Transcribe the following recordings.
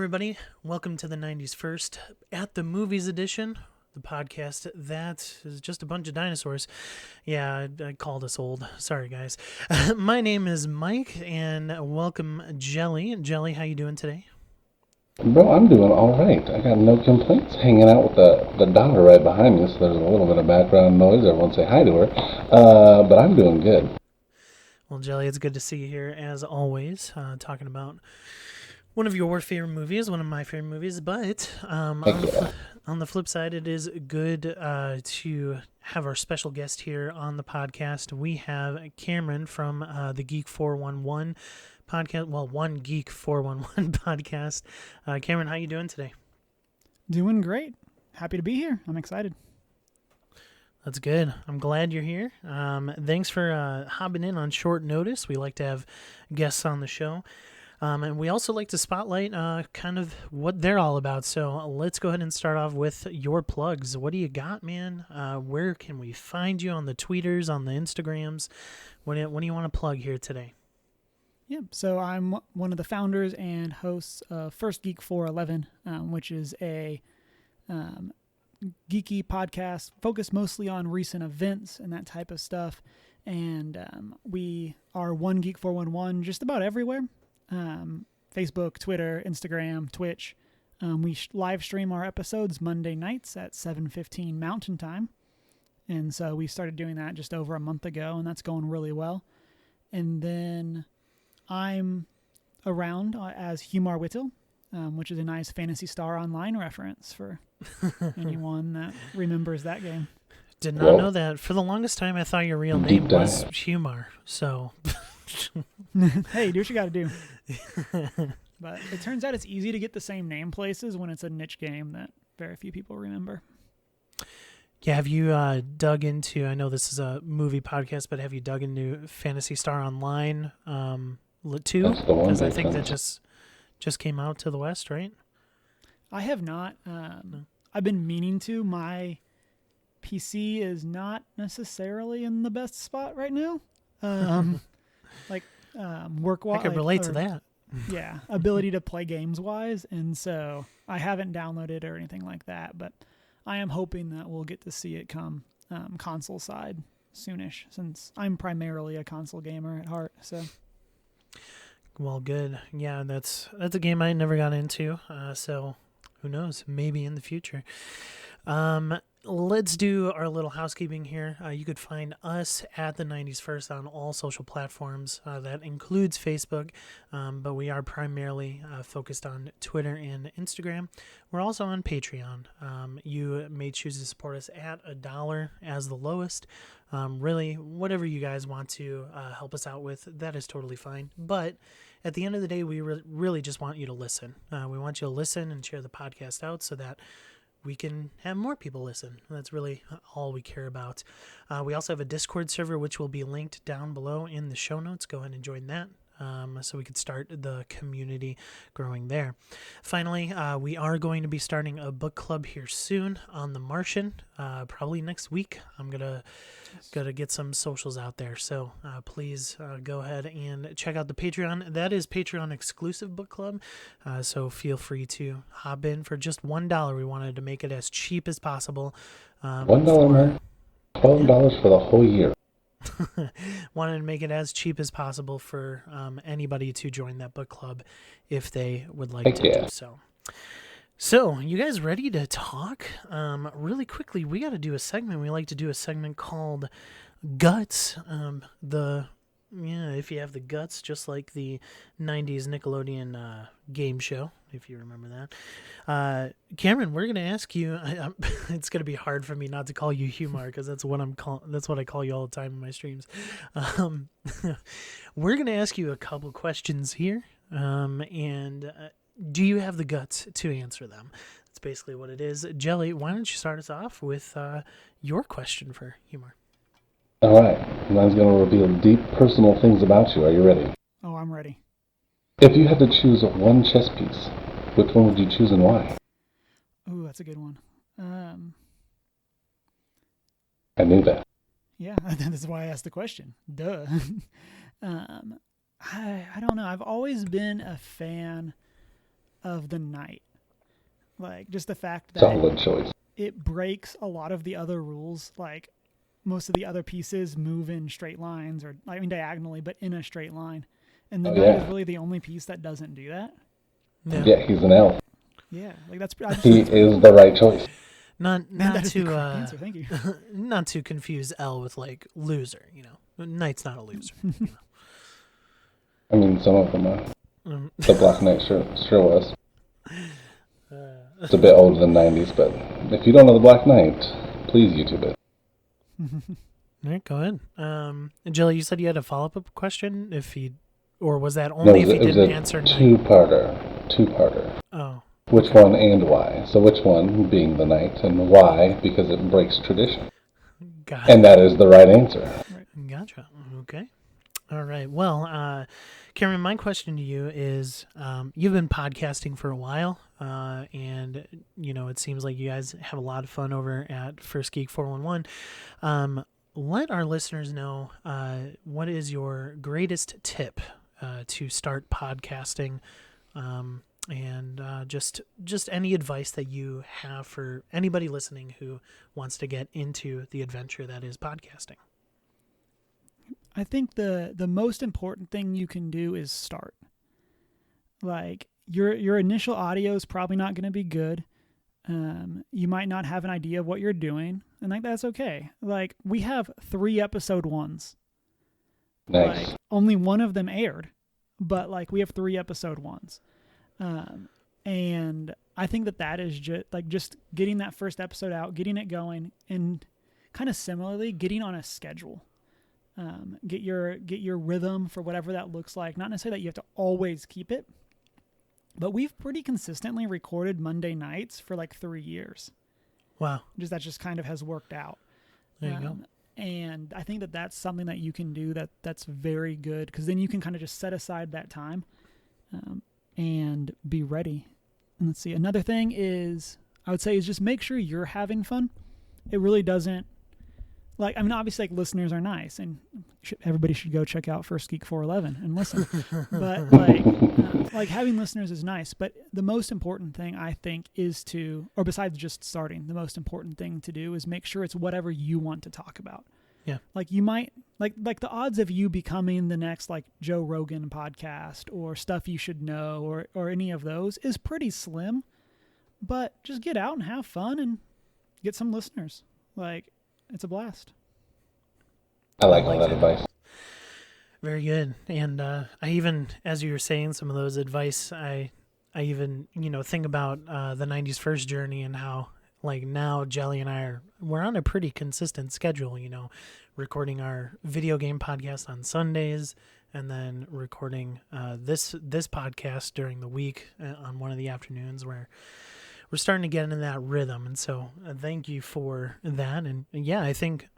everybody. Welcome to the 90s First at the Movies edition, the podcast that is just a bunch of dinosaurs. Yeah, I called us old. Sorry, guys. My name is Mike, and welcome, Jelly. Jelly, how you doing today? Bro, I'm doing all right. I got no complaints. Hanging out with the daughter right behind me, so there's a little bit of background noise. Everyone say hi to her. But I'm doing good. Well, Jelly, it's good to see you here, as always, talking about one of your favorite movies, one of my favorite movies, but Heck yeah. on the flip side, it is good to have our special guest here on the podcast. We have Cameron from the Geek 411 podcast, well, One Geek 411 podcast. Cameron, how you doing today? Doing great. Happy to be here. I'm excited. That's good. I'm glad you're here. Thanks for hopping in on short notice. We like to have guests on the show. And we also like to spotlight kind of what they're all about. So let's go ahead and start off with your plugs. What do you got, man? Where can we find you on the Tweeters, on the Instagrams? What do you want to plug here today? Yeah, so I'm one of the founders and hosts of First Geek 411, which is a geeky podcast focused mostly on recent events and that type of stuff. And we are One Geek 411 just about everywhere. Facebook, Twitter, Instagram, Twitch. We live stream our episodes Monday nights at 7:15 Mountain Time. And so we started doing that just over a month ago, and that's going really well. And then I'm around as Humar Whittle, which is a nice Phantasy Star Online reference for anyone that remembers that game. Did not know that. For the longest time, I thought your real name was Humar. So, hey, do what you got to do. But it turns out it's easy to get the same name places when it's a niche game that very few people remember. Yeah, have you dug into, I know this is a movie podcast, but have you dug into Phantasy Star Online too? That's the one. Because I think that just came out to the West, right? I have not. I've been meaning to. My PC is not necessarily in the best spot right now. Work-wise. I could relate to that. Yeah, ability to play games-wise, and so I haven't downloaded or anything like that, but I am hoping that we'll get to see it come console side soonish, since I'm primarily a console gamer at heart. So, well, good. Yeah, that's a game I never got into. So, who knows? Maybe in the future. Let's do our little housekeeping here. You could find us at the 90s First on all social platforms. That includes Facebook, but we are primarily focused on Twitter and Instagram. We're also on Patreon. You may choose to support us at $1 as the lowest. Really, whatever you guys want to help us out with, that is totally fine. But at the end of the day, we really just want you to listen. We want you to listen and share the podcast out so that we can have more people listen. That's really all we care about. We also have a Discord server, which will be linked down below in the show notes. Go ahead and join that. So we could start the community growing there. Finally, we are going to be starting a book club here soon on The Martian, probably next week. I'm gonna get some socials out there. So please go ahead and check out the Patreon. That is Patreon exclusive book club. So feel free to hop in for just $1. We wanted to make it as cheap as possible. $1, man. $12 for the whole year. Wanted to make it as cheap as possible for anybody to join that book club if they would like to do so. So, you guys ready to talk? Really quickly, we got to do a segment. We like to do a segment called Guts. If you have the guts, just like the 90s Nickelodeon game show, if you remember that. Cameron, we're going to ask you, it's going to be hard for me not to call you Humar because that's what I call you all the time in my streams. We're going to ask you a couple questions here, and do you have the guts to answer them? That's basically what it is. Jelly, why don't you start us off with your question for Humor? All right. Mine's going to reveal deep personal things about you. Are you ready? Oh, I'm ready. If you had to choose one chess piece, which one would you choose and why? Ooh, that's a good one. I knew that. Yeah, that's why I asked the question. Duh. I don't know. I've always been a fan of the night. Like, just the fact that Solid choice. it breaks a lot of the other rules. Like, most of the other pieces move in straight lines, or I mean diagonally, but in a straight line. And the night is really the only piece that doesn't do that. Yeah, he's an elf. Yeah, like that's He is the right choice. Not to answer. Thank you. not to confuse L with like loser. Knight's not a loser. You know? I mean, some of them are. The Black Knight sure was. It's a bit older than 90s, but if you don't know the Black Knight, please YouTube it. All right, go ahead. Jilly, you said you had a follow-up question. Or was that only if he didn't answer? Two-parter. Oh. Which one and why? So which one being the Knight, and why? Because it breaks tradition. Got it. And that is the right answer. Gotcha. Okay. All right. Well, Cameron, my question to you is, you've been podcasting for a while, and it seems like you guys have a lot of fun over at First Geek 411. Let our listeners know what is your greatest tip to start podcasting, and just any advice that you have for anybody listening who wants to get into the adventure that is podcasting. I think the most important thing you can do is start. Like, your initial audio is probably not going to be good. You might not have an idea of what you're doing, and like that's okay. Like, we have 3 episode 1s. Nice. Like, only one of them aired, but like we have 3 episode 1s. And I think that is just getting that first episode out, getting it going, and kind of similarly getting on a schedule. Get your rhythm for whatever that looks like. Not necessarily that you have to always keep it, but we've pretty consistently recorded Monday nights for like 3 years. Wow. That just kind of has worked out. There you go. And I think that's something that you can do that's very good, because then you can kind of just set aside that time and be ready. And let's see. Another thing is, I would say, is just make sure you're having fun. It really doesn't. Like, I mean, obviously, like, listeners are nice, and everybody should go check out First Geek 411 and listen. But like having listeners is nice. But the most important thing, I think, is or besides just starting, the most important thing to do is make sure it's whatever you want to talk about. Yeah. Like, you might like the odds of you becoming the next like Joe Rogan podcast or Stuff You Should Know or any of those is pretty slim. But just get out and have fun and get some listeners. Like, it's a blast. I like all that advice. Very good. And I even, as you were saying some of those advice, I even, think about the 90s First journey and how, like, now Jelly and we're on a pretty consistent schedule, recording our video game podcast on Sundays and then recording this podcast during the week on one of the afternoons, where we're starting to get into that rhythm. And so thank you for that. And yeah, I think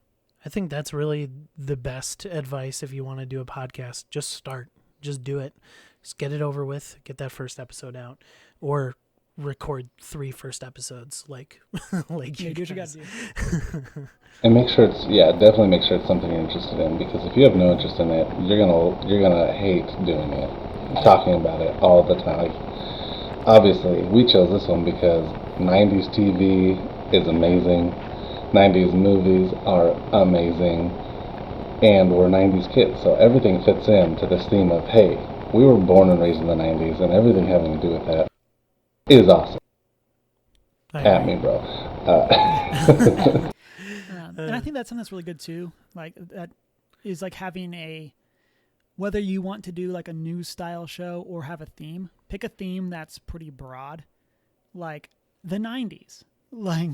that's really the best advice if you want to do a podcast. Just start. Just do it. Just get it over with. Get that first episode out. Or record 3 first episodes like you do what you got to do. And make sure definitely make sure it's something you're interested in, because if you have no interest in it, you're gonna hate doing it, talking about it all the time. Like, obviously, we chose this one because 90s TV is amazing. 90s movies are amazing, and we're 90s kids, so everything fits into this theme of, hey, we were born and raised in the 90s, and everything having to do with that is awesome. At me, bro. And I think that's something that's really good too. Like, that is like having whether you want to do like a news style show or have a theme, pick a theme that's pretty broad, like the 90s, like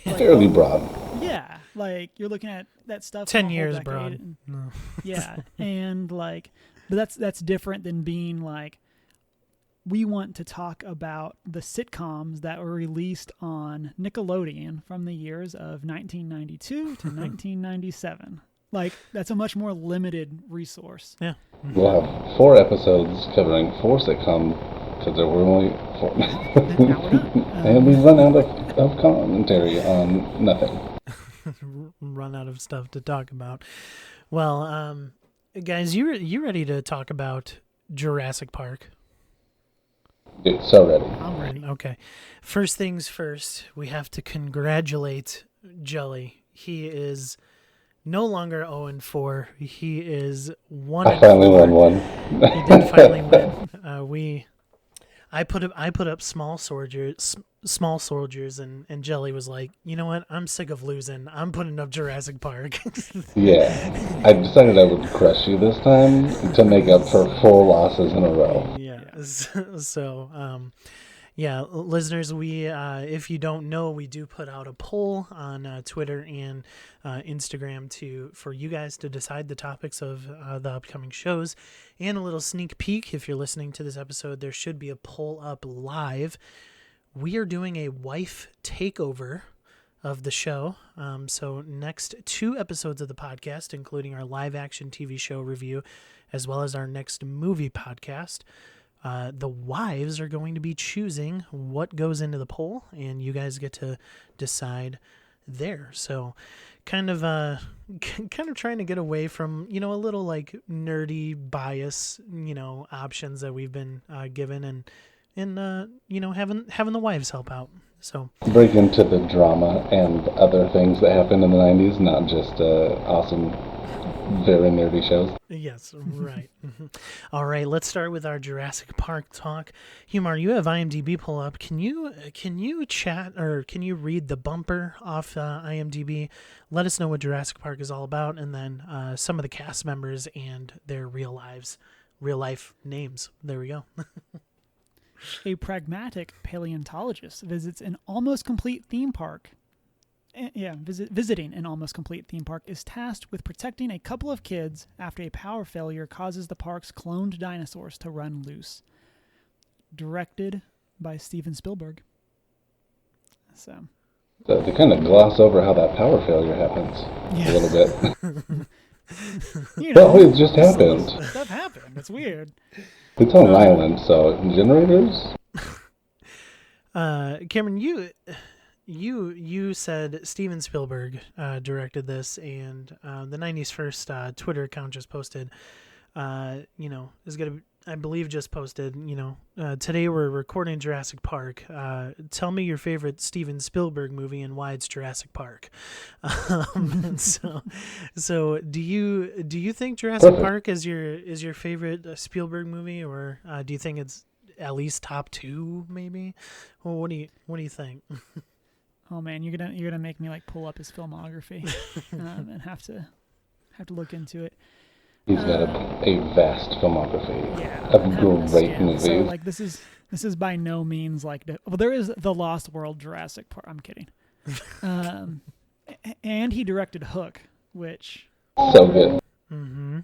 fairly broad. Yeah, like you're looking at that stuff. 10 years broad. No. Yeah, and like, but that's different than being like, we want to talk about the sitcoms that were released on Nickelodeon from the years of 1992 to 1997. Like, that's a much more limited resource. Yeah. We'll have 4 episodes covering 4 sitcoms, because there were only 4. Now we're done. And we run out of commentary on nothing. Run out of stuff to talk about. Well, guys, you ready to talk about Jurassic Park? Dude, so ready. I'm ready. Okay. First things first, we have to congratulate Jelly. He is no longer 0-4. He is 1 I and finally 4. won one. He did finally win. I put up small soldiers, and Jelly was like, you know what? I'm sick of losing. I'm putting up Jurassic Park. Yeah. I decided I would crush you this time to make up for 4 losses in a row. Yeah. So, yeah, listeners, we if you don't know, we do put out a poll on Twitter and Instagram for you guys to decide the topics of the upcoming shows, and a little sneak peek. If you're listening to this episode, there should be a poll up live. We are doing a wife takeover of the show. So next 2 episodes of the podcast, including our live action TV show review, as well as our next movie podcast. The wives are going to be choosing what goes into the poll, and you guys get to decide there. So kind of trying to get away from, a little like nerdy bias, options that we've been given, and having the wives help out. So Break into the drama and other things that happened in the 90s, not just awesome, very nerdy shows. yes, right. All right, let's start with our Jurassic Park talk. Humar, you have IMDb pull up. Can you chat, or can you read the bumper off IMDb? Let us know what Jurassic Park is all about, and then some of the cast members and their real life names. There we go. A pragmatic paleontologist visits an almost complete theme park. Visiting an almost complete theme park is tasked with protecting a couple of kids after a power failure causes the park's cloned dinosaurs to run loose. Directed by Steven Spielberg. So They kind of gloss over how that power failure happens a little bit. It just happened. Stuff happened. It's weird. It's on an island, so generators? Cameron, you said Steven Spielberg directed this, and the 90s First Twitter account just posted, is going to, I believe, just posted, today we're recording Jurassic Park. Tell me your favorite Steven Spielberg movie and why it's Jurassic Park. So do you think Jurassic Park is your favorite Spielberg movie, or do you think it's at least top 2, maybe? Well, what do you think? Oh man, you're gonna make me like pull up his filmography and have to look into it. He's got a vast filmography of great movies. So like this is by no means like there is the Lost World Jurassic Park. I'm kidding. And he directed Hook, which so good. Mm-hmm.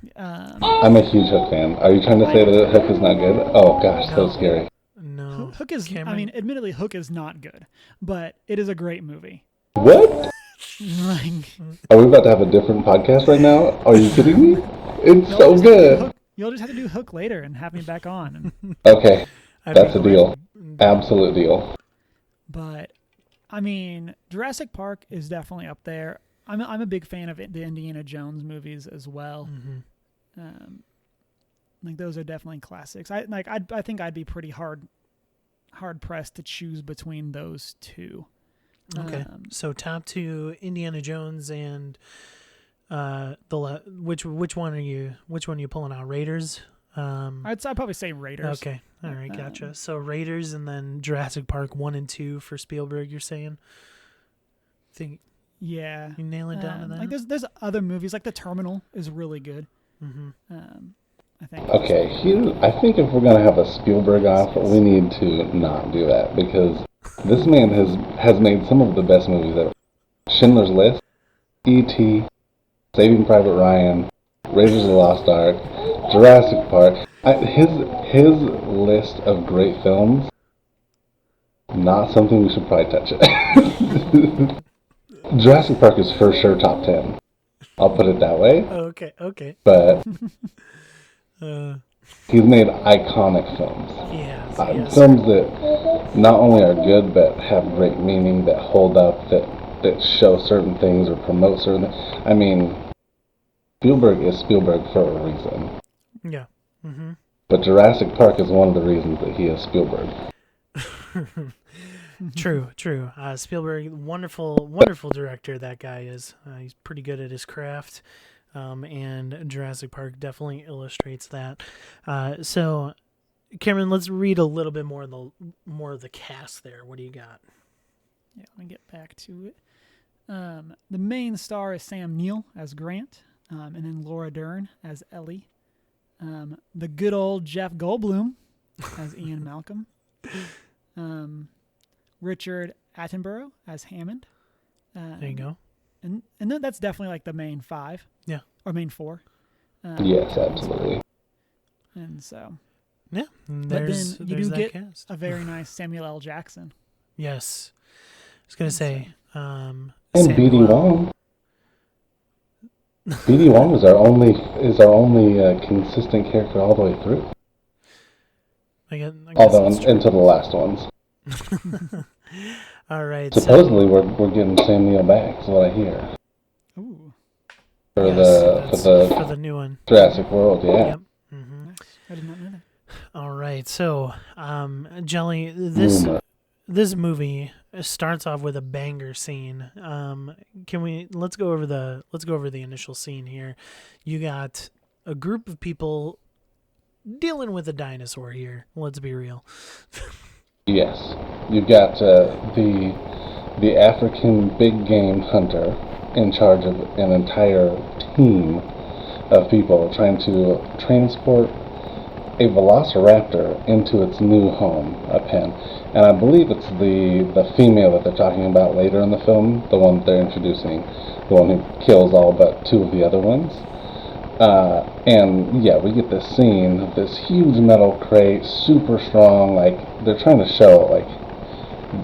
I'm a huge Hook fan. Are you trying to say that Hook is not good? Oh gosh, so scary. No. Hook is. Cameron? I mean, admittedly, Hook is not good, but it is a great movie. What? Like, Are we about to have a different podcast right now? Are you kidding me? It's so good. You'll just have to do Hook later and have me back on. Okay, that's a deal. Absolute deal. But I mean, Jurassic Park is definitely up there. I'm a big fan of the Indiana Jones movies as well. Mm-hmm. Like those are definitely classics. I think I'd be pretty hard pressed to choose between those 2. Okay, so top 2, Indiana Jones and which one are you pulling out? Raiders. I'd probably say Raiders. Okay, all right, gotcha. So Raiders, and then Jurassic Park 1 and 2 for Spielberg. You're saying? Think. Yeah. You nail it down to that. Like there's other movies like The Terminal is really good. Mm-hmm. I think. Okay, I think if we're gonna have a Spielberg off, we need to not do that, because this man has made some of the best movies ever. Schindler's List, E.T., Saving Private Ryan, Raiders of the Lost Ark, Jurassic Park. His list of great films, not something we should probably touch it. Jurassic Park is for sure top 10. I'll put it that way. Okay. But he's made iconic films. Yes. Films that not only are good, but have great meaning, that hold up, that show certain things or promote certain things. I mean, Spielberg is Spielberg for a reason. Yeah. Mm-hmm. But Jurassic Park is one of the reasons that he is Spielberg. True. Spielberg, wonderful director that guy is. He's pretty good at his craft, and Jurassic Park definitely illustrates that. So, Cameron, let's read a little bit more of the cast there. What do you got? Yeah, let me get back to it. The main star is Sam Neill as Grant, and then Laura Dern as Ellie. The good old Jeff Goldblum as Ian Malcolm. Richard Attenborough as Hammond. There you go. And then that's definitely like the main five. Yeah. Or main four. Yes, absolutely. And so. Yeah. But There's then you do that get cast. a very nice Samuel L. Jackson. Yes. I was gonna say. And B.D. Wong. B.D. Wong is our only consistent character all the way through. I guess Although until the last ones. All right. Supposedly we're getting Sam Neill back. Is what I hear. Ooh. For the new one. Jurassic World. Yeah. Yep. Mm-hmm. Nice. I did not know that. All right. So, Jelly, this movie starts off with a banger scene. Let's go over the initial scene here. You got a group of people dealing with a dinosaur here. Let's be real. Yes, you've got the African big game hunter in charge of an entire team of people trying to transport a velociraptor into its new home, a pen. And I believe it's the female that they're talking about later in the film, the one that they're introducing, the one who kills all but two of the other ones. And yeah, we get this scene of this huge metal crate, super strong, like they're trying to show like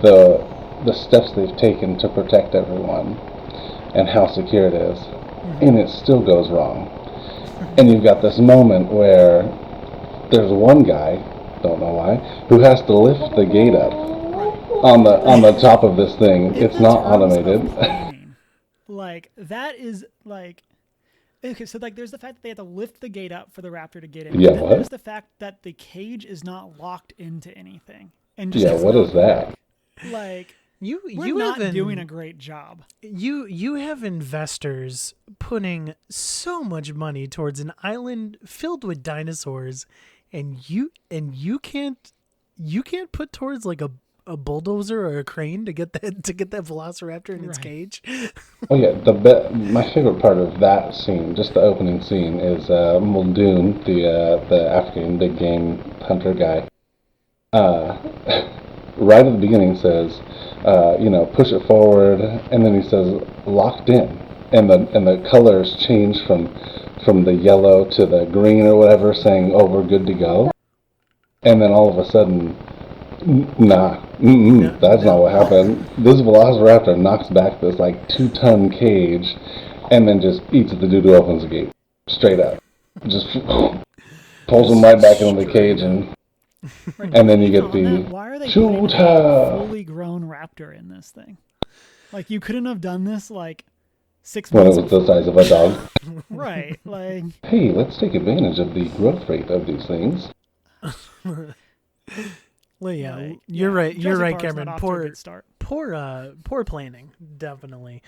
the steps they've taken to protect everyone and how secure it is, and it still goes wrong. And you've got this moment where there's one guy, don't know why, who has to lift the gate up on the top of this thing. It's not automated. Like that is like. Okay, so like there's the fact that they have to lift the gate up for the raptor to get in. Yeah, then what? there's the fact that the cage is not locked into anything. And just Yeah, what is that? Like We're not doing a great job. You have investors putting so much money towards an island filled with dinosaurs, and you can't put towards like a bulldozer or a crane to get that velociraptor in its cage. Oh yeah, my favorite part of that scene, just the opening scene, is Muldoon, the African big game hunter guy. Right at the beginning says, push it forward, and then he says locked in, and the colors change from the yellow to the green or whatever, saying oh we're good to go, and then all of a sudden. Nah, that's not what happened. This velociraptor knocks back this like 2-ton cage, and then just eats the dude who opens the gate straight up. Just pulls him right back into the cage, and then you get the why are they shooter. putting a fully grown raptor in this thing? Like you couldn't have done this like 6 months when it was the size of a dog. Right, like hey, let's take advantage of the growth rate of these things. Well, yeah, like, you're right. You're right, Park's Cameron. not off to a good start. Poor planning, definitely.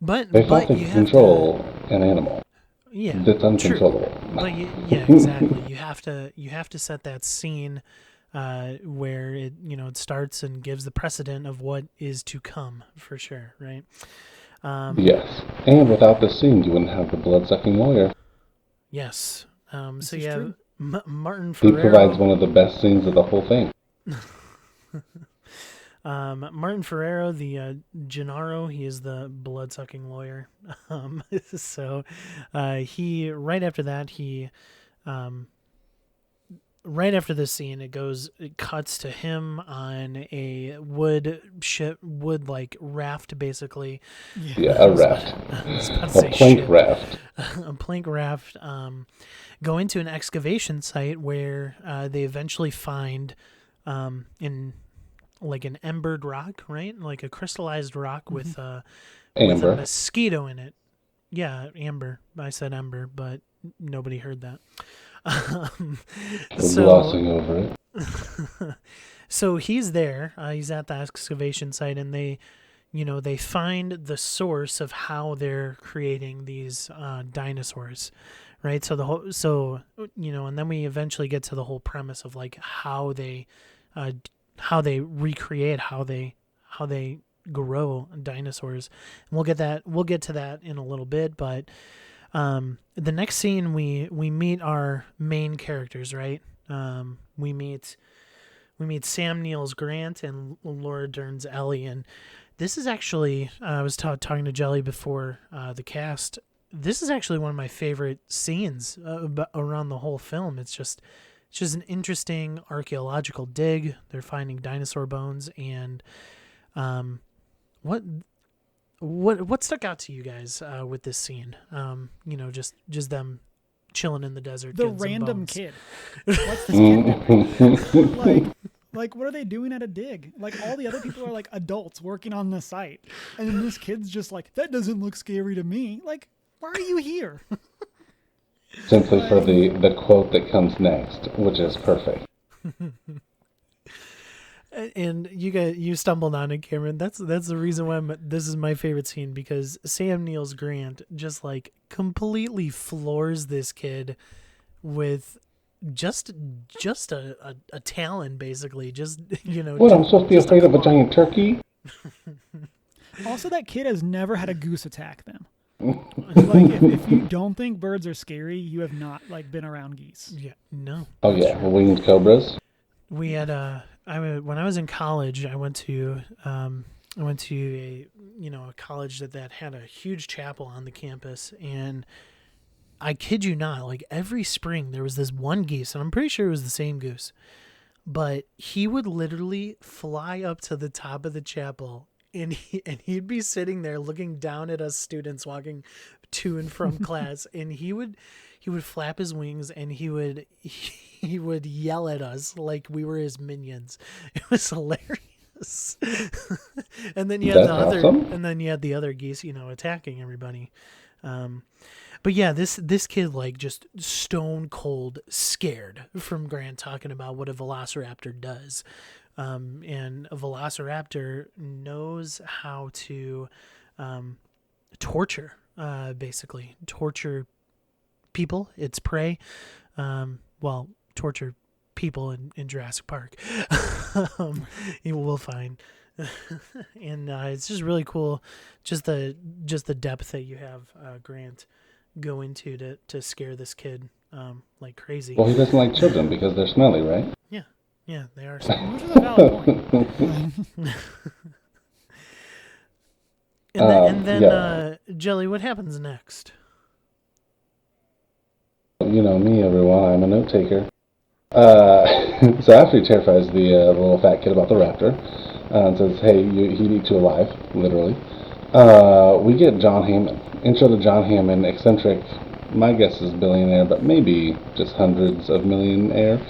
but They thought they you could have control an animal. Yeah, that's uncontrollable. But yeah, exactly. You have to set that scene where it it starts and gives the precedent of what is to come for sure, right? Yes, and without the scene, you wouldn't have the blood-sucking lawyer. Yes. This So is yeah. true. Martin Ferrero. He provides one of the best scenes of the whole thing. Martin Ferrero, the Gennaro, he is the blood-sucking lawyer. So he right after this scene, it cuts to him on a wood like raft, basically. Yeah, a raft. A plank raft. A plank raft. Go into an excavation site where they eventually find in like an embered rock, right? Like a crystallized rock with a mosquito in it. Yeah, amber. I said ember, but nobody heard that. Um, We're so glossing over it. so he's there. He's at the excavation site, and they find the source of how they're creating these dinosaurs, right? So and then we eventually get to the whole premise of like uh, how they recreate, how they grow dinosaurs. And we'll get to that in a little bit, but the next scene we meet our main characters, right? We meet Sam Neill's Grant and Laura Dern's Ellie, and this is actually I was talking to Jelly before the cast. This is actually one of my favorite scenes around the whole film. It's just an interesting archaeological dig. They're finding dinosaur bones, and what what stuck out to you guys with this scene? Just them chilling in the desert. The getting some random bones. kid. What's this kid doing? Like, what are they doing at a dig? Like, all the other people are like adults working on the site, and then this kid's just like, that doesn't look scary to me. Like, why are you here? Simply for the quote that comes next, which is perfect. And you stumbled on it, Cameron. That's the reason why this is my favorite scene, because Sam Neill's Grant just like completely floors this kid with just a talon, basically. Just What, I'm supposed to be just afraid of a claw. giant turkey? Also, that kid has never had a goose attack them. Like, if you don't think birds are scary, you have not like been around geese. Yeah, no. Oh that's yeah, true. winged cobras. We had when I was in college, I went to a college that had a huge chapel on the campus, and I kid you not, like every spring there was this one goose, and I'm pretty sure it was the same goose, but he would literally fly up to the top of the chapel, and he'd be sitting there looking down at us students walking to and from class, and he would flap his wings, and he would yell at us like we were his minions. It was hilarious. And then That's awesome. you had the other geese, attacking everybody. But yeah, this kid like just stone cold scared from Grant talking about what a velociraptor does. And a velociraptor knows how to torture, basically torture people, its prey. Torture people in Jurassic Park. You will find. And it's just really cool, just the depth that you have Grant go into to scare this kid like crazy. Well, he doesn't like children because they're smelly, right? Yeah, they are. Which is a valid point. And then Yeah. Jelly, what happens next? You know me, everyone. I'm a note taker. So after he terrifies the little fat kid about the raptor, and says, "Hey, he'd eat you alive," literally. We get John Hammond. Intro to John Hammond, eccentric. My guess is billionaire, but maybe just hundreds of millionaire.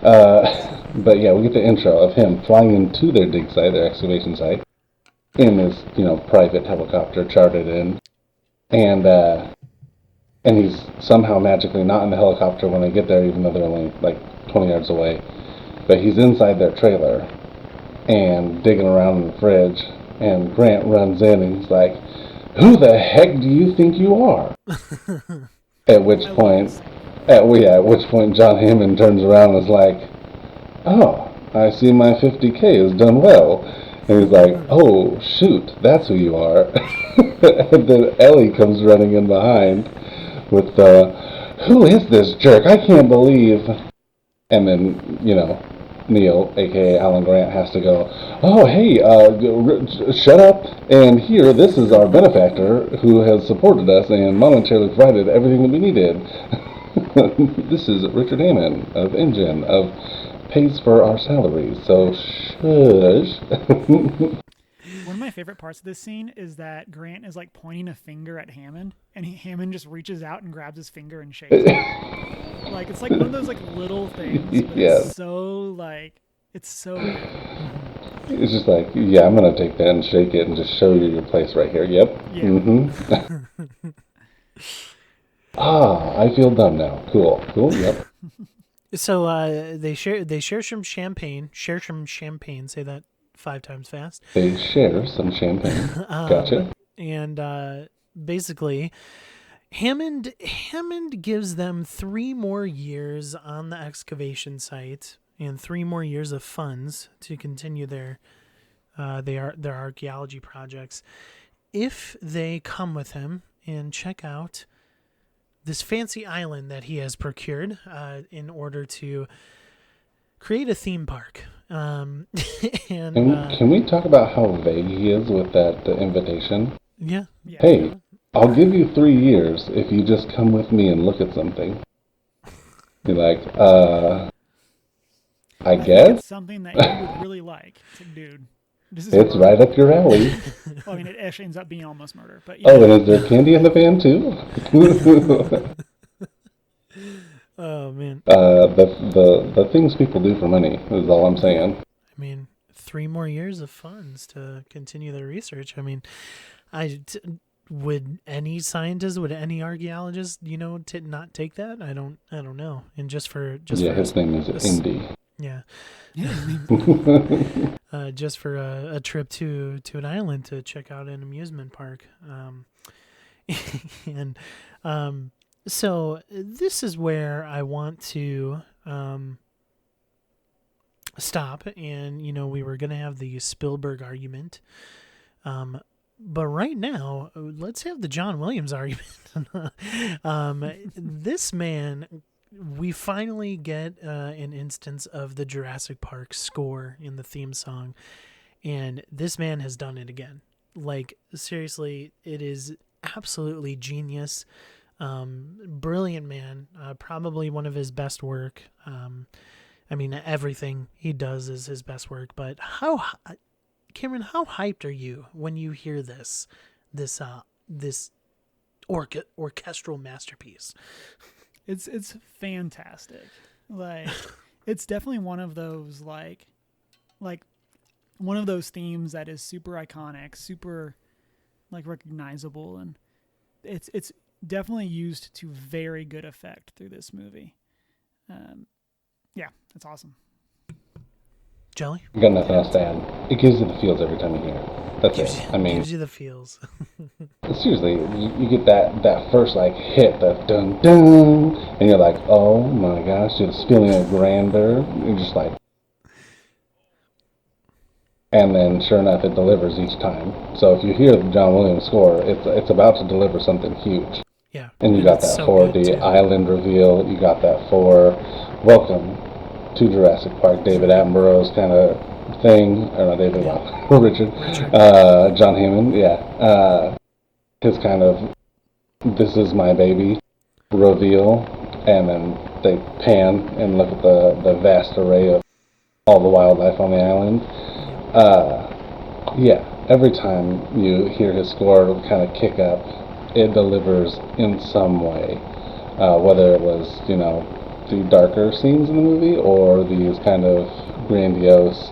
But yeah, we get the intro of him flying into their dig site, their excavation site, in his private helicopter chartered in, and he's somehow magically not in the helicopter when they get there, even though they're only like 20 yards away. But he's inside their trailer and digging around in the fridge. And Grant runs in and he's like, "Who the heck do you think you are?" At which point, at which point John Hammond turns around and is like, "Oh, I see my 50K has done well." And he's like, "Oh, shoot, that's who you are." And then Ellie comes running in behind with the, "Who is this jerk? I can't believe." And then, Neil, aka Alan Grant, has to go, "Oh, hey, shut up. And here, this is our benefactor who has supported us and momentarily provided everything that we needed. This is Richard Hammond of Engine, of pays for our salaries, so shush." One of my favorite parts of this scene is that Grant is like pointing a finger at Hammond, and Hammond just reaches out and grabs his finger and shakes it. Like, it's like one of those like little things, but Yeah. it's so good. It's just like, yeah, I'm going to take that and shake it and just show you your place right here. Yep. Yeah. Mm-hmm. I feel dumb now. Cool. Yep. So they share some champagne. Share some champagne. Say that 5 times fast. They share some champagne. Gotcha. And basically, Hammond gives them 3 more years on the excavation site and 3 more years of funds to continue their archaeology projects if they come with him and check out this fancy island that he has procured in order to create a theme park. And Can we talk about how vague he is with that invitation? yeah, Yeah. Hey, I'll give you 3 years if you just come with me and look at something. You're like, I think guess it's something that you would really like. It's like, dude, this is it's murder. right up your alley. Well, I mean, it actually ends up being almost murder, but Oh, and is there candy in the van too? oh man, The things people do for money is all I'm saying. I mean, 3 more years of funds to continue their research. I mean, would any scientist, would any archaeologist, not take that? I don't know. And just for Yeah, his name is Indy. yeah, just for a trip to an island to check out an amusement park. And so this is where I want to stop. And we were gonna have the Spielberg argument, but right now let's have the John Williams argument. This man, we finally get an instance of the Jurassic Park score in the theme song, and this man has done it again. Like, seriously, it is absolutely genius. Brilliant man. Probably one of his best work. I mean, everything he does is his best work. But Cameron, how hyped are you when you hear this orchestral masterpiece? It's fantastic. Like, it's definitely one of those like one of those themes that is super iconic, super like recognizable, and it's definitely used to very good effect through this movie. Yeah, it's awesome. Jelly? I got nothing else to add. It gives you the feels every time you hear it. That's it. I mean, Gives you the feels. seriously, you get that first like hit, that dun dun, and you're like, oh my gosh, you're just feeling of grandeur. You're just like, and then sure enough, it delivers each time. So if you hear the John Williams score, it's about to deliver something huge. Yeah. And you got it's that so for good, the too. island reveal. You got that for welcome to Jurassic Park. David Attenborough's kind of thing. Or not David, wow, Richard. John Hammond, yeah. His kind of this is my baby reveal. And then they pan and look at the vast array of all the wildlife on the island. Yeah, every time you hear his score kind of kick up, it delivers in some way. Whether it was, the darker scenes in the movie or these kind of grandiose,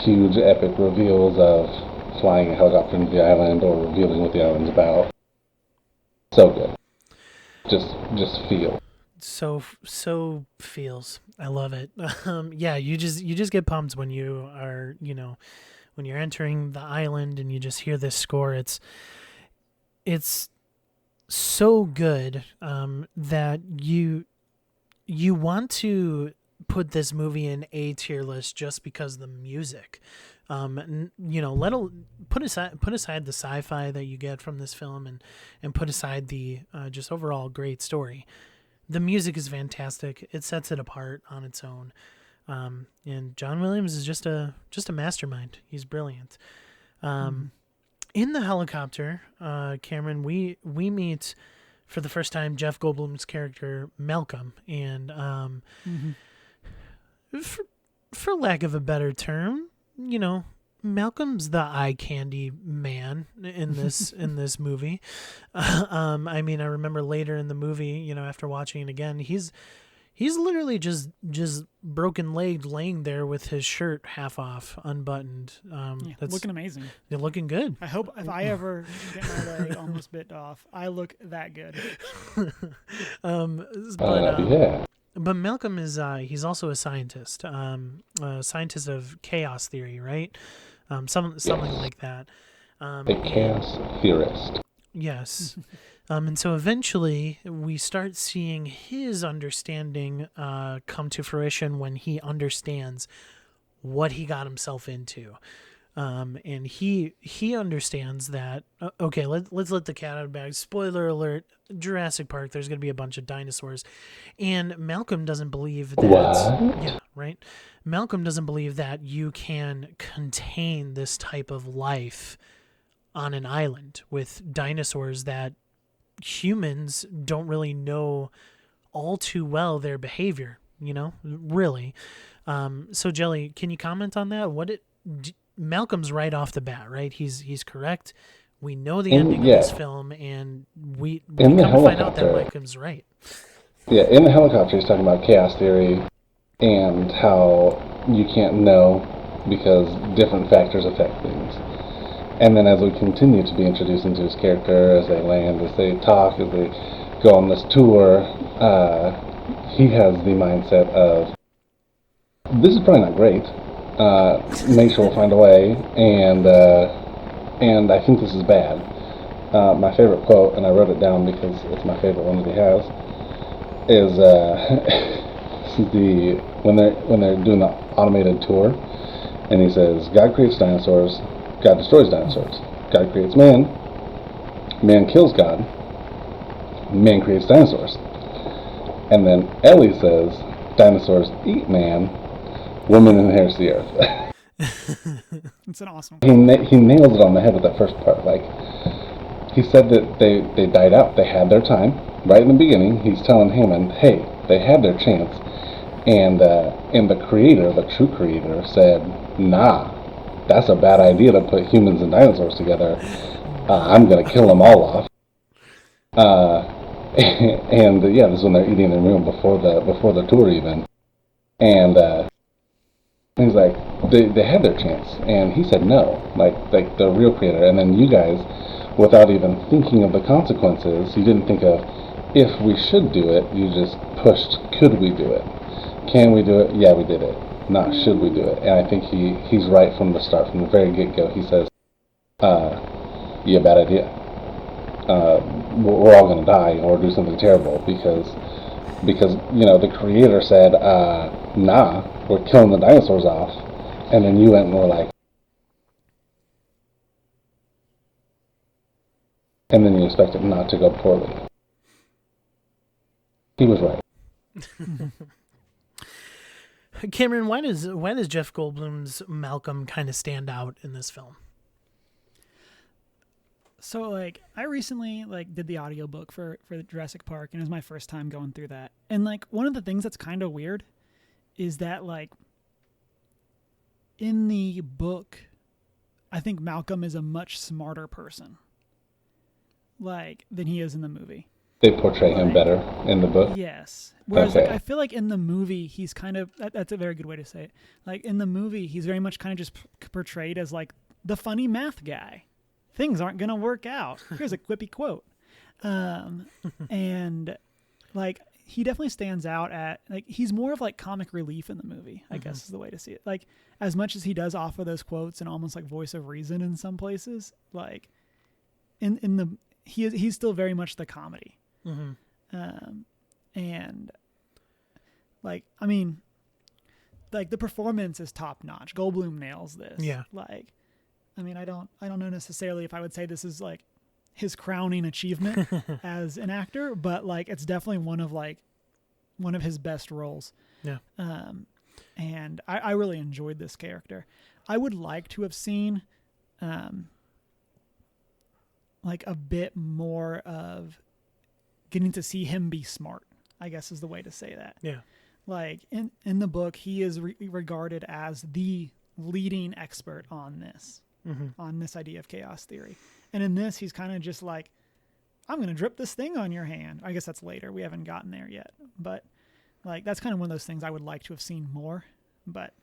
huge, epic reveals of flying a helicopter into the island or revealing what the island's about. So good. Just feel. So feels. I love it. Yeah, you just get pumped when you are, when you're entering the island and you just hear this score. It's so good that you want to put this movie in a tier list just because of the music. Put aside the sci-fi that you get from this film, and put aside the just overall great story. The music is fantastic. It sets it apart on its own. And John Williams is just a mastermind. He's brilliant. In the helicopter, Cameron, we meet for the first time Jeff Goldblum's character Malcolm, and for lack of a better term, Malcolm's the eye candy man in this movie. I mean, I remember later in the movie, after watching it again, he's literally just broken legged, laying there with his shirt half off, unbuttoned. That's looking amazing. They're looking good. I hope if I ever get my leg almost bit off, I look that good. Yeah. But Malcolm is he's also a scientist of chaos theory, right? Something Yes. like that. A And chaos theorist. yes. And so eventually we start seeing his understanding come to fruition when he understands what he got himself into. And he understands that okay, let's let the cat out of the bag. Spoiler alert: Jurassic Park. There's going to be a bunch of dinosaurs, and Malcolm doesn't believe that. What? Yeah, right. Malcolm doesn't believe that you can contain this type of life on an island with dinosaurs that humans don't really know all too well their behavior. Really. So Jelly, can you comment on that? Malcolm's right off the bat, right? He's correct. We know the ending of this Yeah, film, and we in the come to find out that helicopter. Malcolm's right. Yeah, in the helicopter, he's talking about chaos theory and how you can't know because different factors affect things. And then as we continue to be introduced into his character, as they land, as they talk, as they go on this tour, he has the mindset of, this is probably not great. Nature will find a way, and I think this is bad. My favorite quote, and I wrote it down because it's my favorite one that he has, is the when they're doing the automated tour, and he says, God creates dinosaurs, God destroys dinosaurs. God creates man, man kills God, man creates dinosaurs. And then Ellie says, dinosaurs eat man, woman inherits the earth. It's an awesome he, quote. he nails it on the head with that first part. Like, he said that they died out. They had their time. Right in the beginning, he's telling Hammond, hey, they had their chance. And the creator, the true creator, said, nah, that's a bad idea to put humans and dinosaurs together. I'm going to kill them all off. Uh, and yeah, this is when they're eating in the room before the tour even. And he's like, they had their chance, and he said no, like the real creator. And then you guys, without even thinking of the consequences, you didn't think of if we should do it. You just pushed, could we do it? Can we do it? Yeah, we did it. Not should we do it? And I think he's right from the start, from the very get go. He says, yeah, bad idea. We're all gonna die or do something terrible because the creator said, nah, we're killing the dinosaurs off, and then you went and were like, and then you expect it not to go poorly. He was right. Cameron, why does Jeff Goldblum's Malcolm kind of stand out in this film? So like I recently like did the audiobook for Jurassic Park, and it was my first time going through that. And like one of the things that's kind of weird is that like in the book, I think Malcolm is a much smarter person like than he is in the movie. They portray him better in the book. Yes. Whereas like Okay. I feel like in the movie he's kind of that's a very good way to say it. Like in the movie he's very much kind of just portrayed as like the funny math guy. Things aren't going to work out. Here's a quippy quote. And like he definitely stands out at like he's more of like comic relief in the movie, I guess is the way to see it. Like as much as he does offer those quotes and almost like voice of reason in some places, like in the he's still very much the comedy. And like I mean like the performance is top notch. Goldblum nails this. Yeah. Like I mean I don't know necessarily if I would say this is like his crowning achievement as an actor, but like it's definitely one of his best roles. Yeah. And I really enjoyed this character. I would like to have seen like a bit more of getting to see him be smart, I guess is the way to say that. Yeah. Like in the book, he is regarded as the leading expert on this idea of chaos theory. And in this, he's kind of just like, I'm going to drip this thing on your hand. I guess that's later. We haven't gotten there yet. But like that's kind of one of those things I would like to have seen more. But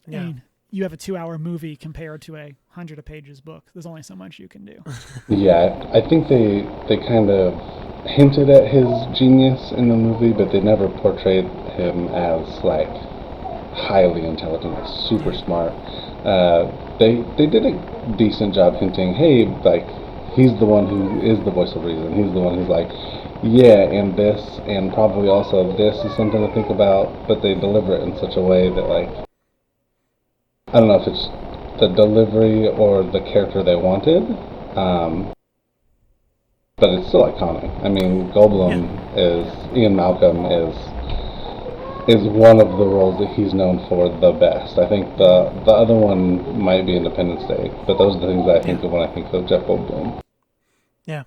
Yeah. I mean, you have a 2-hour movie compared to a 100 pages book. There's only so much you can do. Yeah, I think they kind of hinted at his genius in the movie, but they never portrayed him as like highly intelligent, like super smart. They did a decent job hinting, hey, like he's the one who is the voice of reason. He's the one who's like, yeah, and this, and probably also this is something to think about. But they deliver it in such a way that like I don't know if it's the delivery or the character they wanted. But it's still iconic. I mean, Goldblum is Ian Malcolm is one of the roles that he's known for the best. I think the other one might be Independence Day, but those are the things that I think of when I think of Jeff Goldblum. Yeah.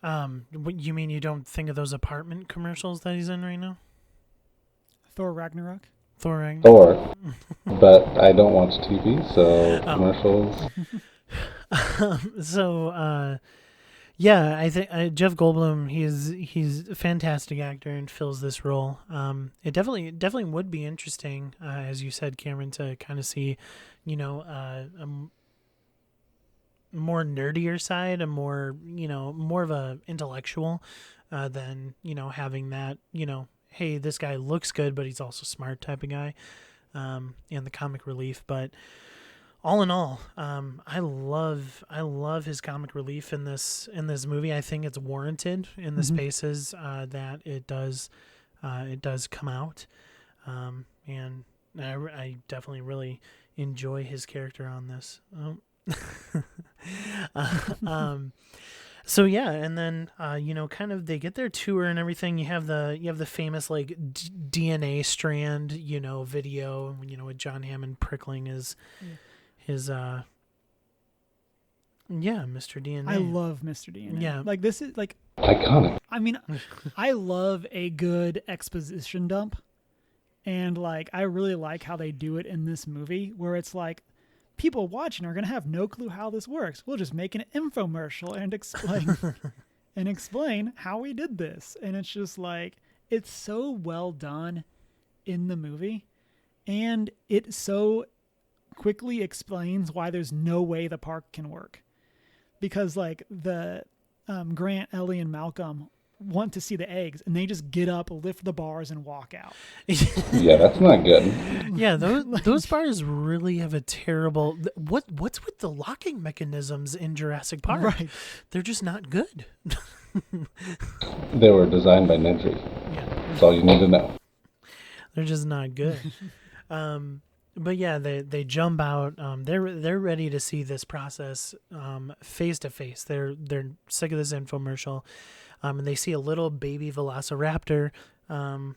You mean you don't think of those apartment commercials that he's in right now? Thor Ragnarok. Thor, but I don't watch TV, so commercials. Yeah, I think Jeff Goldblum, he's a fantastic actor and fills this role. It definitely would be interesting, as you said, Cameron, to kind of see, a more nerdier side, a more more of a intellectual, than having that hey, this guy looks good but he's also smart type of guy, and the comic relief, but. All in all, I love his comic relief in this movie. I think it's warranted in the spaces that it does come out, and I definitely really enjoy his character on this. So yeah, and then kind of they get their tour and everything. You have the famous like DNA strand video with John Hammond prickling his. His Mr. DNA. I love Mr. DNA. Yeah. Like this is like iconic. I mean, I love a good exposition dump. And like I really like how they do it in this movie where it's like people watching are going to have no clue how this works. We'll just make an infomercial and explain how we did this. And it's just like it's so well done in the movie and it so quickly explains why there's no way the park can work, because like the Grant, Ellie, and Malcolm want to see the eggs and they just get up, lift the bars, and walk out. Yeah, that's not good. Yeah, those bars really have a terrible. What's with the locking mechanisms in Jurassic Park? Right, they're just not good. They were designed by Nedry. Yeah, that's all you need to know. They're just not good. But yeah, they jump out. They're ready to see this process face to face. They're sick of this infomercial, and they see a little baby velociraptor, come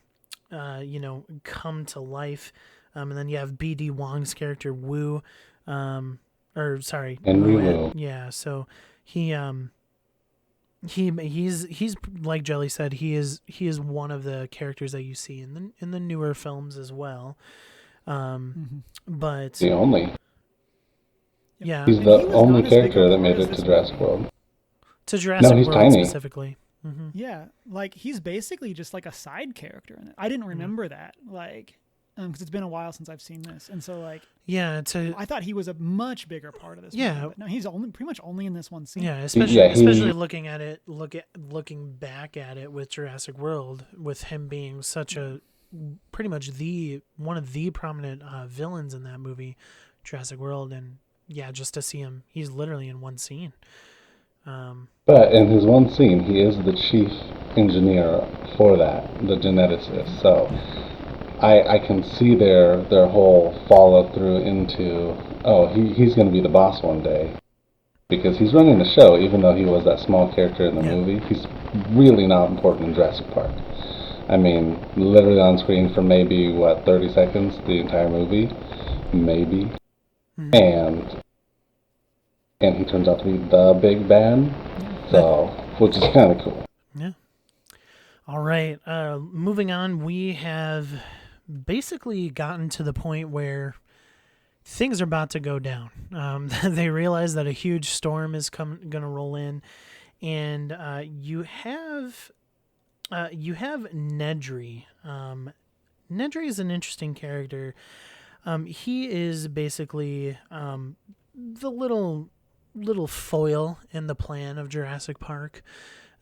to life. And then you have B.D. Wong's character Wu, Henry Wu. Yeah, so he's like Jelly said, he is one of the characters that you see in the newer films as well. But the only. Yeah, he's the only character that made it to Jurassic World. To Jurassic World tiny. Specifically. Mm-hmm. Yeah, like he's basically just like a side character in it. I didn't remember that, like, because it's been a while since I've seen this, and so like, yeah, I thought he was a much bigger part of this. Yeah, movie, but no, he's pretty much only in this one scene. Yeah, especially looking back at it with Jurassic World, with him being such a pretty much one of the prominent villains in that movie, Jurassic World, and yeah, just to see him, he's literally in one scene. But in his one scene, he is the chief engineer for that, the geneticist. So I can see their whole follow through into he's going to be the boss one day, because he's running the show. Even though he was that small character in the movie, he's really not important in Jurassic Park. I mean, literally on screen for maybe, 30 seconds, the entire movie? Maybe. Mm-hmm. And he turns out to be the big bad, which is kind of cool. Yeah. All right. Moving on, we have basically gotten to the point where things are about to go down. They realize that a huge storm is going to roll in, and you have Nedry. Nedry is an interesting character. He is basically the little foil in the plan of Jurassic Park,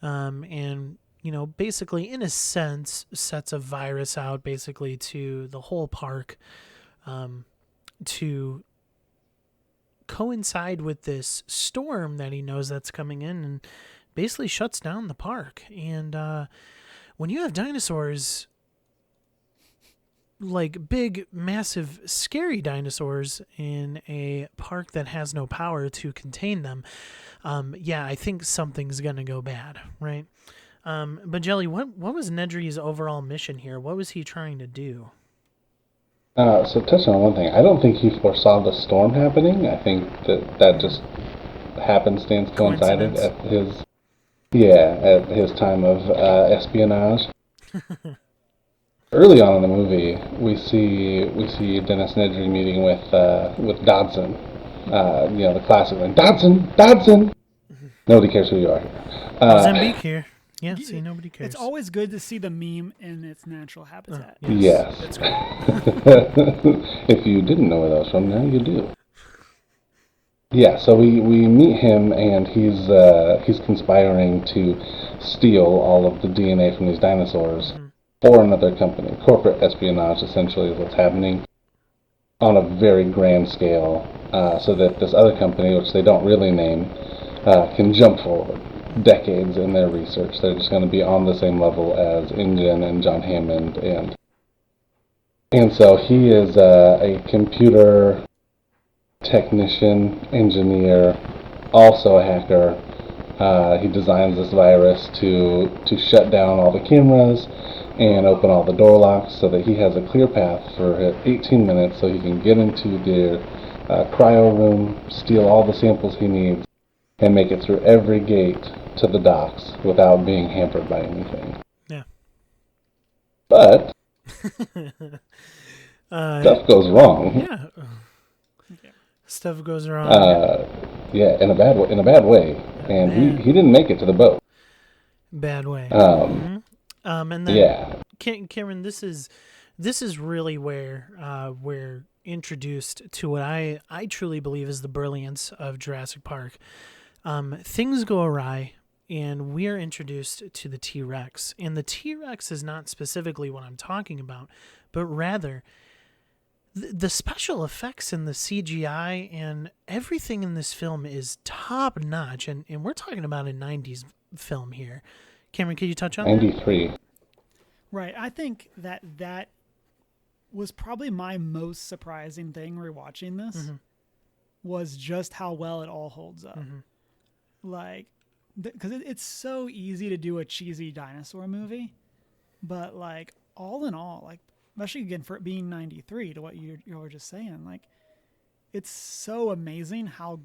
and basically, in a sense, sets a virus out basically to the whole park, to coincide with this storm that he knows that's coming in, and basically shuts down the park. And when you have dinosaurs, like big, massive, scary dinosaurs in a park that has no power to contain them, I think something's gonna go bad, right? But Jelly, what was Nedry's overall mission here? What was he trying to do? So touching on one thing, I don't think he foresaw the storm happening. I think that just happenstance coincided Coincidence. at his time of espionage. Early on in the movie, we see Dennis Nedry meeting with Dodson. The classic line, Dodson, Dodson. Nobody cares who you are here. Mozambique here. Yeah, see, nobody cares. It's always good to see the meme in its natural habitat. Yes. That's great. If you didn't know where that was from, now you do. Yeah, so we meet him, and he's conspiring to steal all of the DNA from these dinosaurs for another company. Corporate espionage, essentially, is what's happening on a very grand scale, so that this other company, which they don't really name, can jump forward decades in their research. They're just going to be on the same level as InGen and John Hammond, and so he is a computer technician, engineer, also a hacker. He designs this virus to shut down all the cameras and open all the door locks so that he has a clear path for 18 minutes so he can get into the cryo room, steal all the samples he needs, and make it through every gate to the docks without being hampered by anything. Yeah. But stuff goes wrong. Yeah. Stuff goes wrong. In a bad way. And he didn't make it to the boat. Bad way. And then Cameron, this is really where we're introduced to what I truly believe is the brilliance of Jurassic Park. Things go awry, and we are introduced to the T-Rex. And the T-Rex is not specifically what I'm talking about, but rather the special effects and the CGI and everything in this film is top notch. And we're talking about a 90s film here. Cameron, can you touch on 93. That? Right. I think that was probably my most surprising thing rewatching this was just how well it all holds up. Like, because it's so easy to do a cheesy dinosaur movie, but like all in all, like, especially again for it being 93 to what you were just saying, like it's so amazing how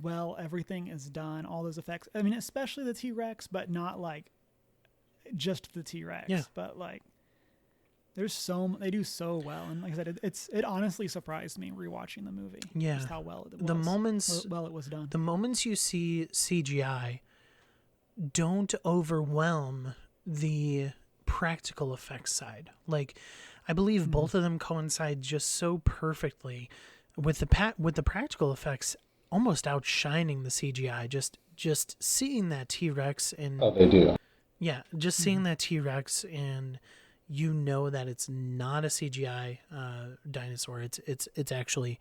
well everything is done, all those effects. I mean, especially the T-Rex, but not like just the T-Rex, but like they do so well. And like I said, it honestly surprised me rewatching the movie. Yeah. Just how well it was. It was done. The moments you see CGI don't overwhelm the practical effects side. Like, I believe both of them coincide just so perfectly with the practical effects almost outshining the CGI. Just seeing that T-Rex and they do. Yeah, just seeing that T-Rex and you know that it's not a CGI dinosaur. It's actually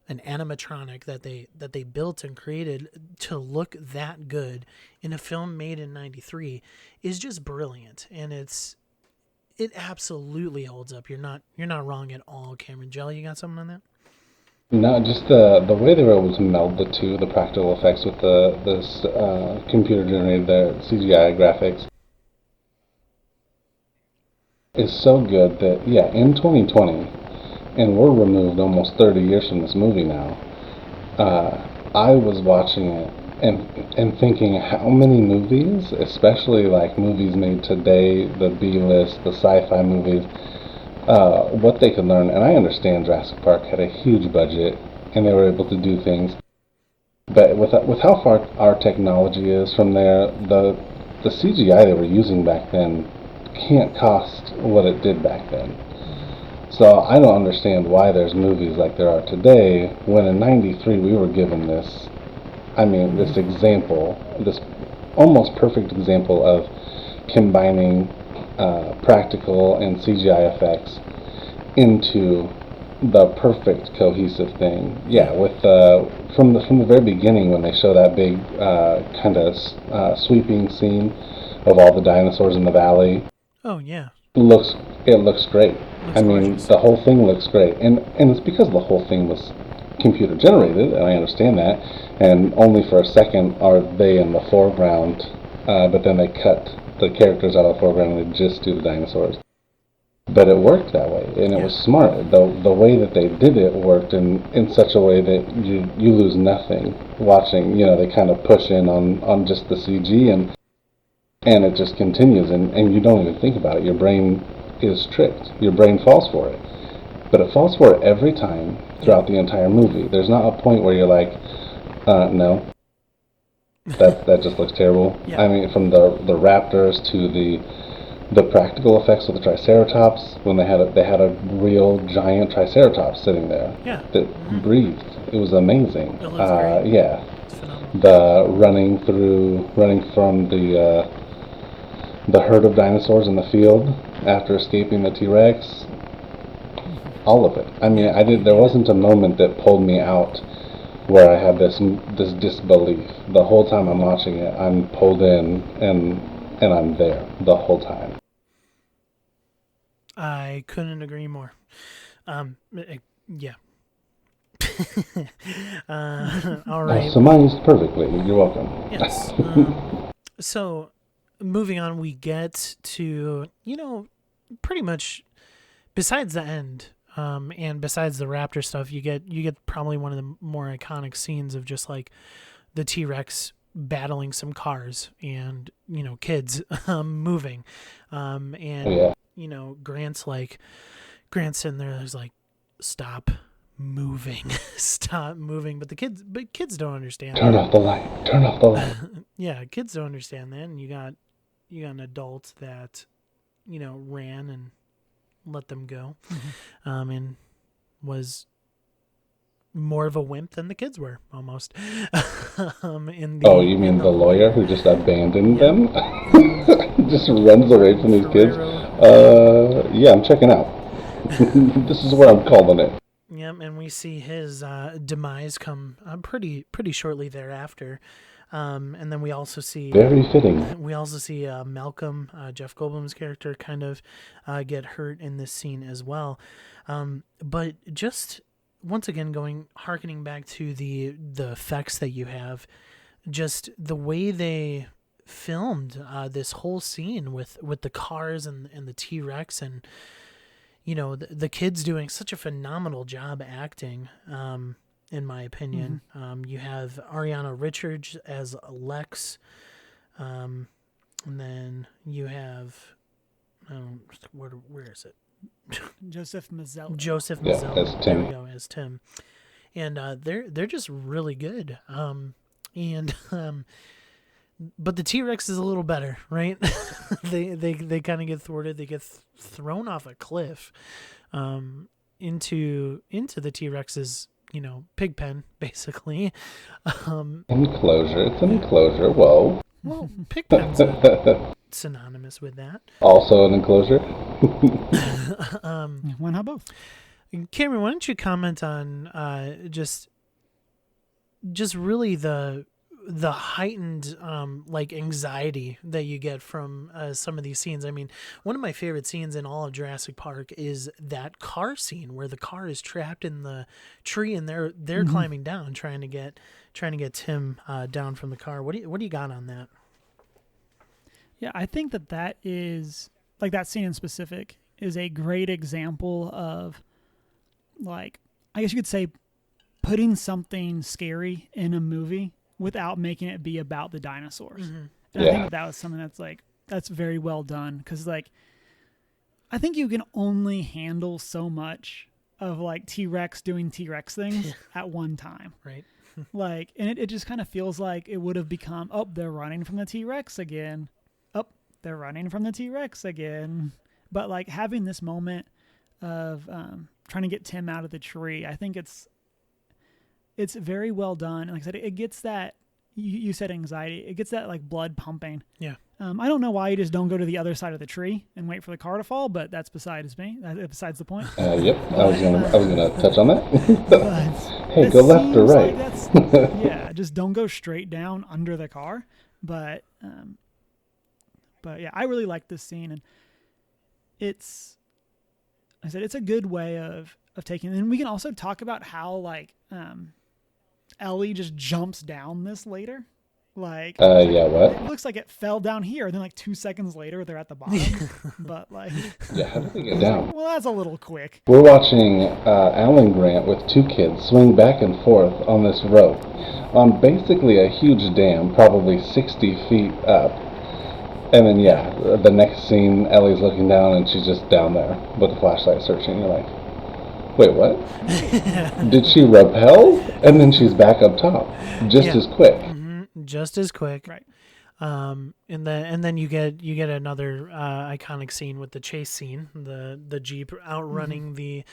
an animatronic that they built and created to look that good in a film made in 93 is just brilliant, and it absolutely holds up. You're not wrong at all, Cameron. Jelly, you got something on that? No, just the way they were able to meld the two, the practical effects with this computer generated CGI graphics, is so good that in 2020, and we're removed almost 30 years from this movie now. I was watching it and thinking how many movies, especially like movies made today, the B-list, the sci-fi movies, what they could learn. And I understand Jurassic Park had a huge budget and they were able to do things, but with how far our technology is from there, the CGI they were using back then can't cost what it did back then. So I don't understand why there's movies like there are today when in 93 we were given this, this example, this almost perfect example of combining practical and CGI effects into the perfect cohesive thing. Yeah, with from the very beginning when they show that big kind of sweeping scene of all the dinosaurs in the valley, Oh yeah, looks it looks great. looks I mean, gorgeous. the whole thing looks great, and it's because the whole thing was computer generated, and I understand that. And only for a second are they in the foreground, but then they cut the characters out of the foreground and they just do the dinosaurs. But it worked that way, and it Yeah, was smart. The way that they did it worked in such a way that you lose nothing watching. You know, they kind of push in on just the CG, and it just continues, and you don't even think about it. Your brain is tricked. Your brain falls for it. But it falls for it every time yeah, throughout the entire movie. There's not a point where you're like, no, that just looks terrible. yeah, I mean, from the raptors to the practical effects of the Triceratops, when they had a real giant Triceratops sitting there yeah. that Mm-hmm. breathed. It was amazing. It looks great. Yeah, It's phenomenal. the running from the herd of dinosaurs in the field after escaping the T-Rex. All of it. I mean, Yeah, I you did. There name it. wasn't a moment that pulled me out where I had this disbelief. The whole time I'm watching it, I'm pulled in and I'm there the whole time. I couldn't agree more. Yeah. All Oh, right. surmised perfectly. You're welcome. Yes. So moving on, we get to, pretty much besides the end, and besides the raptor stuff, you get probably one of the more iconic scenes of just like the T Rex battling some cars and kids moving, Oh, and yeah. Grant's sitting there, he's like, stop moving, stop moving, but kids don't understand Turn that. off the light. Turn off the light. Yeah, kids don't understand that, and you got an adult that ran and let them go, and was more of a wimp than the kids were almost. Oh, you In mean the the lawyer who lawyer. just abandoned Yep. them? And Just runs away from these kids? Ferrero. Yeah, I'm checking out. This is what I'm calling it. Yep, and we see his demise come pretty shortly thereafter. And then we also see Very fitting. Malcolm, Jeff Goldblum's character, kind of get hurt in this scene as well. But just once again, harkening back to the effects that you have, just the way they filmed this whole scene with the cars and the T-Rex, and the kids doing such a phenomenal job acting, in my opinion. You have Ariana Richards as Lex, and then you have, where is it? Joseph Mazzello. Joseph Yeah, Mazzello. as There we Tim. go, as Tim. And they're just really good. And but the T-Rex is a little better, right? they kind of get thwarted. They get thrown off a cliff, into the T-Rex's pig pen, basically. Enclosure. It's an enclosure. Whoa. Well, pig pen's synonymous with that. Also an enclosure. Why not both? Cameron, why don't you comment on just really the heightened like anxiety that you get from some of these scenes. I mean, one of my favorite scenes in all of Jurassic Park is that car scene where the car is trapped in the tree and they're climbing down trying to get Tim down from the car. What do you got on that? Yeah, I think that is, like, that scene in specific is a great example of, like, I guess you could say, putting something scary in a movie without making it be about the dinosaurs. Mm-hmm. And I Yeah. think that was something that's very well done, because, like, I think you can only handle so much of, like, T-Rex doing T-Rex things at one time. Right. Like, and it just kind of feels like it would have become, oh, they're running from the T-Rex again. Oh, they're running from the T-Rex again. But, like, having this moment of trying to get Tim out of the tree, I think it's very well done. And like I said, it gets that you said anxiety. It gets that like blood pumping. Yeah. I don't know why you just don't go to the other side of the tree and wait for the car to fall, but that's besides the point. Yep, I was gonna touch on that. But Hey, it go left or seems right? Like yeah, just don't go straight down under the car. But yeah, I really like this scene, and it's a good way of taking. And we can also talk about how like Ellie just jumps down this later. Like, Yeah, what? it looks like it fell down here, and then like 2 seconds later they're at the bottom. But like, Yeah, how did they get down? well, that's a little quick. We're watching Alan Grant with two kids swing back and forth on this rope on basically a huge dam, probably 60 feet up. And then, yeah, the next scene, Ellie's looking down and she's just down there with a flashlight searching. You're like, wait, what? Did she rappel? And then she's back up top, just as quick. Just as quick. Right. And then you get another iconic scene with the chase scene, the Jeep outrunning the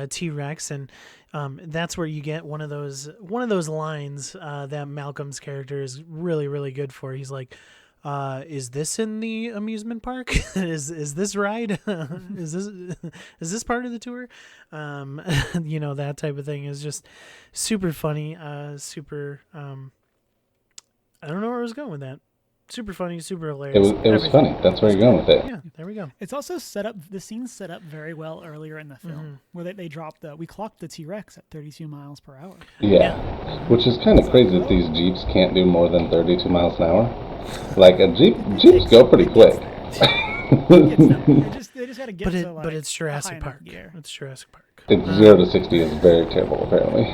T-Rex, and that's where you get one of those lines that Malcolm's character is really, really good for. He's like, is this in the amusement park? is this ride? is this part of the tour? That type of thing is just super funny. Super. I don't know where I was going with that. Super funny, super hilarious. It was funny. That's where you're going with it. Yeah, there we go. It's also set up. The scene's set up very well earlier in the film, where they dropped we clocked the T-Rex at 32 miles per hour. Yeah, which is kind of crazy that these Jeeps can't do more than 32 miles an hour. Like Jeeps go pretty quick. They just got to get to like. But it's Jurassic high Park. enough gear. It's Jurassic Park. It's 0 to 60 is very terrible, apparently.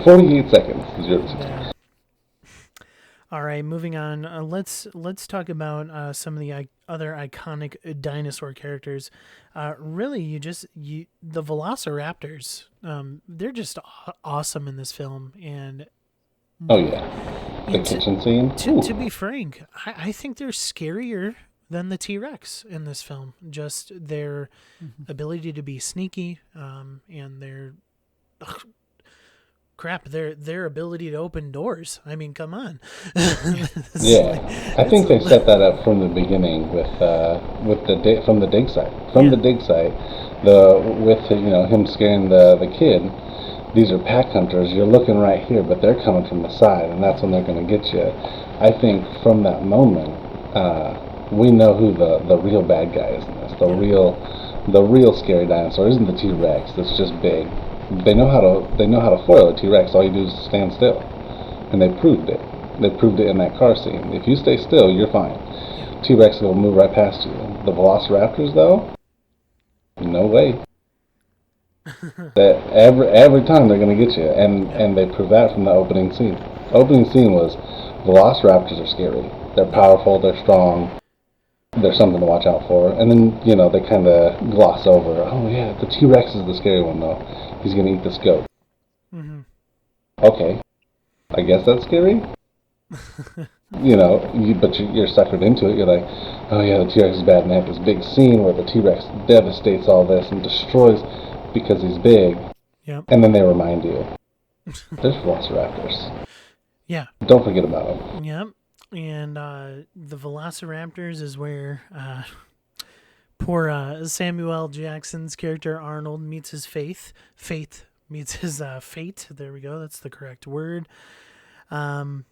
48 seconds, 0 to 60. Yeah. All right, moving on. Let's talk about some of the other iconic dinosaur characters. Really, the Velociraptors. They're just awesome in this film, and Oh yeah, the kitchen scene. to be frank, I think they're scarier than the T-Rex in this film. Just their ability to be sneaky, and their their ability to open doors. I mean, come on. Yeah, I think they set that up from the beginning with from the dig site. From the dig site, with him scaring the kid. These are pack hunters. You're looking right here, but they're coming from the side, and that's when they're going to get you. I think from that moment, we know who the real bad guy is in this. The real scary dinosaur isn't the T-Rex. That's just big. They know how to foil a T-Rex. All you do is stand still, and they proved it. They proved it in that car scene. If you stay still, you're fine. T-Rex will move right past you. The Velociraptors, though, no way. That every time they're going to get you, and they prove that from the opening scene. The opening scene was Velociraptors are scary. They're powerful. They're strong. There's something to watch out for. And then they kind of gloss over. Oh yeah, the T-Rex is the scary one though. He's going to eat this goat. Okay, I guess that's scary. But you're suckered into it. You're like, oh yeah, the T-Rex is bad, and they have this big scene where the T-Rex devastates all this and destroys because he's big. Yep. And then they remind you, there's Velociraptors. Yeah. Don't forget about them. Yep. And the Velociraptors is where poor Samuel L. Jackson's character Arnold meets his faith. Faith meets his fate. There we go. That's the correct word. And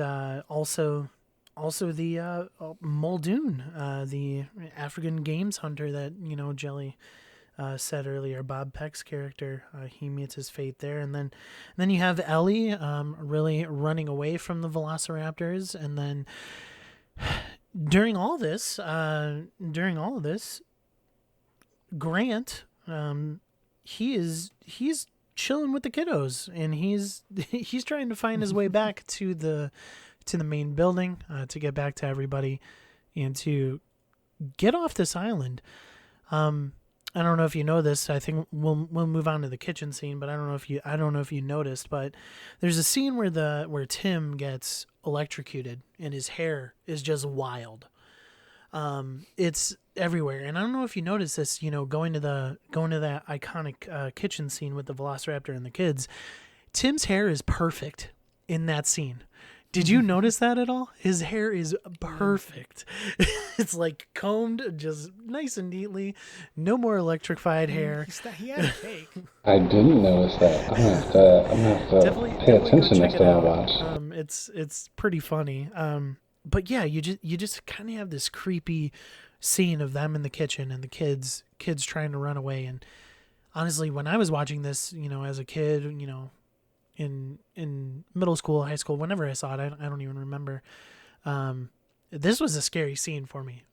also the Muldoon, the African games hunter that Jelly said earlier. Bob Peck's character, he meets his fate there, and then you have Ellie really running away from the Velociraptors, and then during all this, Grant, he's chilling with the kiddos, and he's trying to find his way back to the main building, to get back to everybody and to get off this island. I don't know if you know this. I think we'll move on to the kitchen scene, but I don't know if you noticed, but there's a scene where Tim gets electrocuted and his hair is just wild. It's everywhere, and I don't know if you noticed this. Going to that iconic kitchen scene with the Velociraptor and the kids. Tim's hair is perfect in that scene. Did you notice that at all? His hair is perfect. It's like combed just nice and neatly. No more electrified hair. He had a cake. I didn't notice that. I'm gonna have to Definitely pay go attention check next it time I out. watch. It's pretty funny. But yeah, you just kind of have this creepy scene of them in the kitchen and the kids trying to run away. And honestly, when I was watching this, as a kid, in middle school, high school, whenever I saw it, I don't even remember. This was a scary scene for me.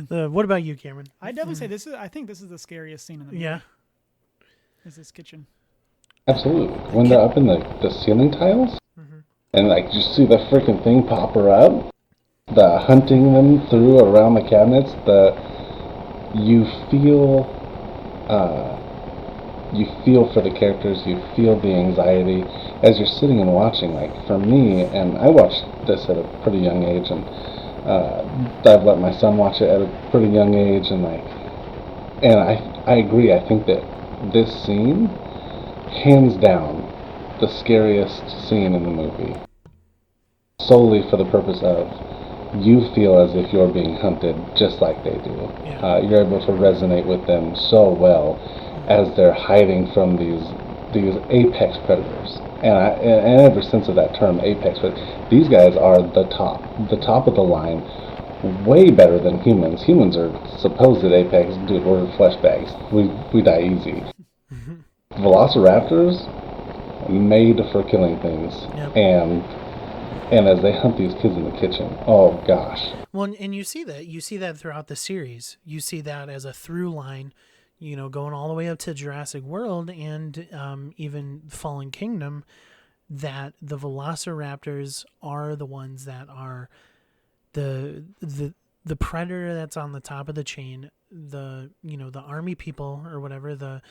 What about you, Cameron? I'd definitely say I think this is the scariest scene in the movie. Yeah. Is this kitchen. Absolutely. When they're up in the ceiling tiles, and like you see the freaking thing pop her up, the hunting them through around the cabinets, you feel you feel for the characters, you feel the anxiety as you're sitting and watching. Like for me, and I watched this at a pretty young age, and I've let my son watch it at a pretty young age, and I agree. I think that this scene, hands down, the scariest scene in the movie, solely for the purpose of you feel as if you're being hunted just like they do. Yeah. You're able to resonate with them so well as they're hiding from these apex predators. And every sense of that term, apex predators, these guys are the top of the line, way better than humans. Humans are supposed apex, dude, we're flesh bags. We die easy. Velociraptors, made for killing things. Yep. And as they hunt these kids in the kitchen, oh gosh. Well, and you see that throughout the series. You see that as a through line, going all the way up to Jurassic World and even Fallen Kingdom, that the Velociraptors are the ones that are the predator that's on the top of the chain. The army people or whatever, the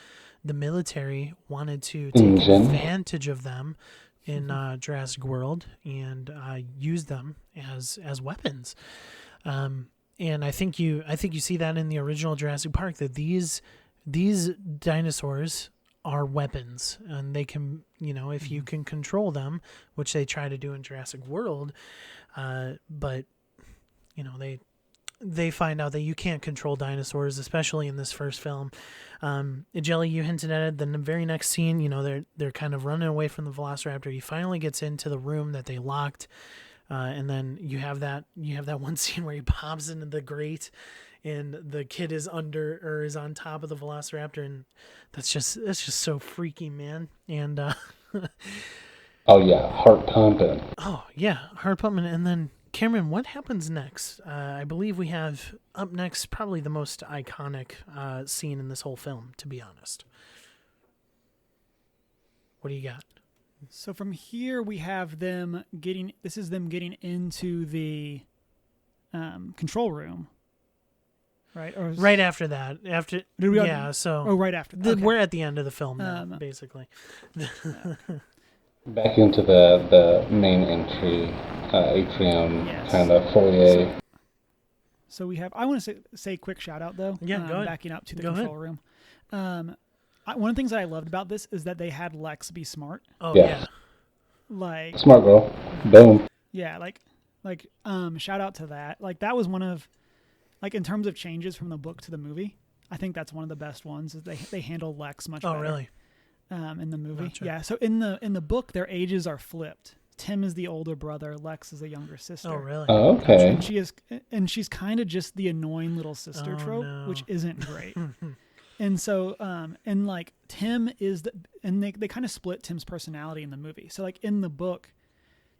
military wanted to take advantage of them in Jurassic World and use them as weapons. And I think you see that in the original Jurassic Park, that these dinosaurs are weapons, and they can, if you can control them, which they try to do in Jurassic World, but they find out that you can't control dinosaurs, especially in this first film. Jelly, you hinted at it. Then the very next scene, they're kind of running away from the Velociraptor. He finally gets into the room that they locked, and then you have that one scene where he pops into the grate, and the kid is on top of the Velociraptor, and that's just so freaky, man. And oh yeah, heart pumping. Oh yeah, heart pumping, and then. Cameron, what happens next? I believe we have up next probably the most iconic scene in this whole film, to be honest. What do you got? So from here we have them getting into the control room. Right? Or right after that. Right after that. Okay. We're at the end of the film now, basically. Back into the main entry, atrium, yes. Kind of foyer. So we have. I want to say quick shout out though. Yeah, go ahead. Backing up to the control room. One of the things that I loved about this is that they had Lex be smart. Oh yeah. Like smart girl. Boom. Yeah, like shout out to that. Like that was one of, like in terms of changes from the book to the movie, I think that's one of the best ones. Is they handle Lex much better. Oh really? In the movie. Gotcha. Yeah. So in the book, their ages are flipped. Tim is the older brother. Lex is the younger sister. Oh, really? Oh, okay. And she's kind of just the annoying little sister trope, which isn't great. And so, and like Tim is they kind of split Tim's personality in the movie. So like in the book,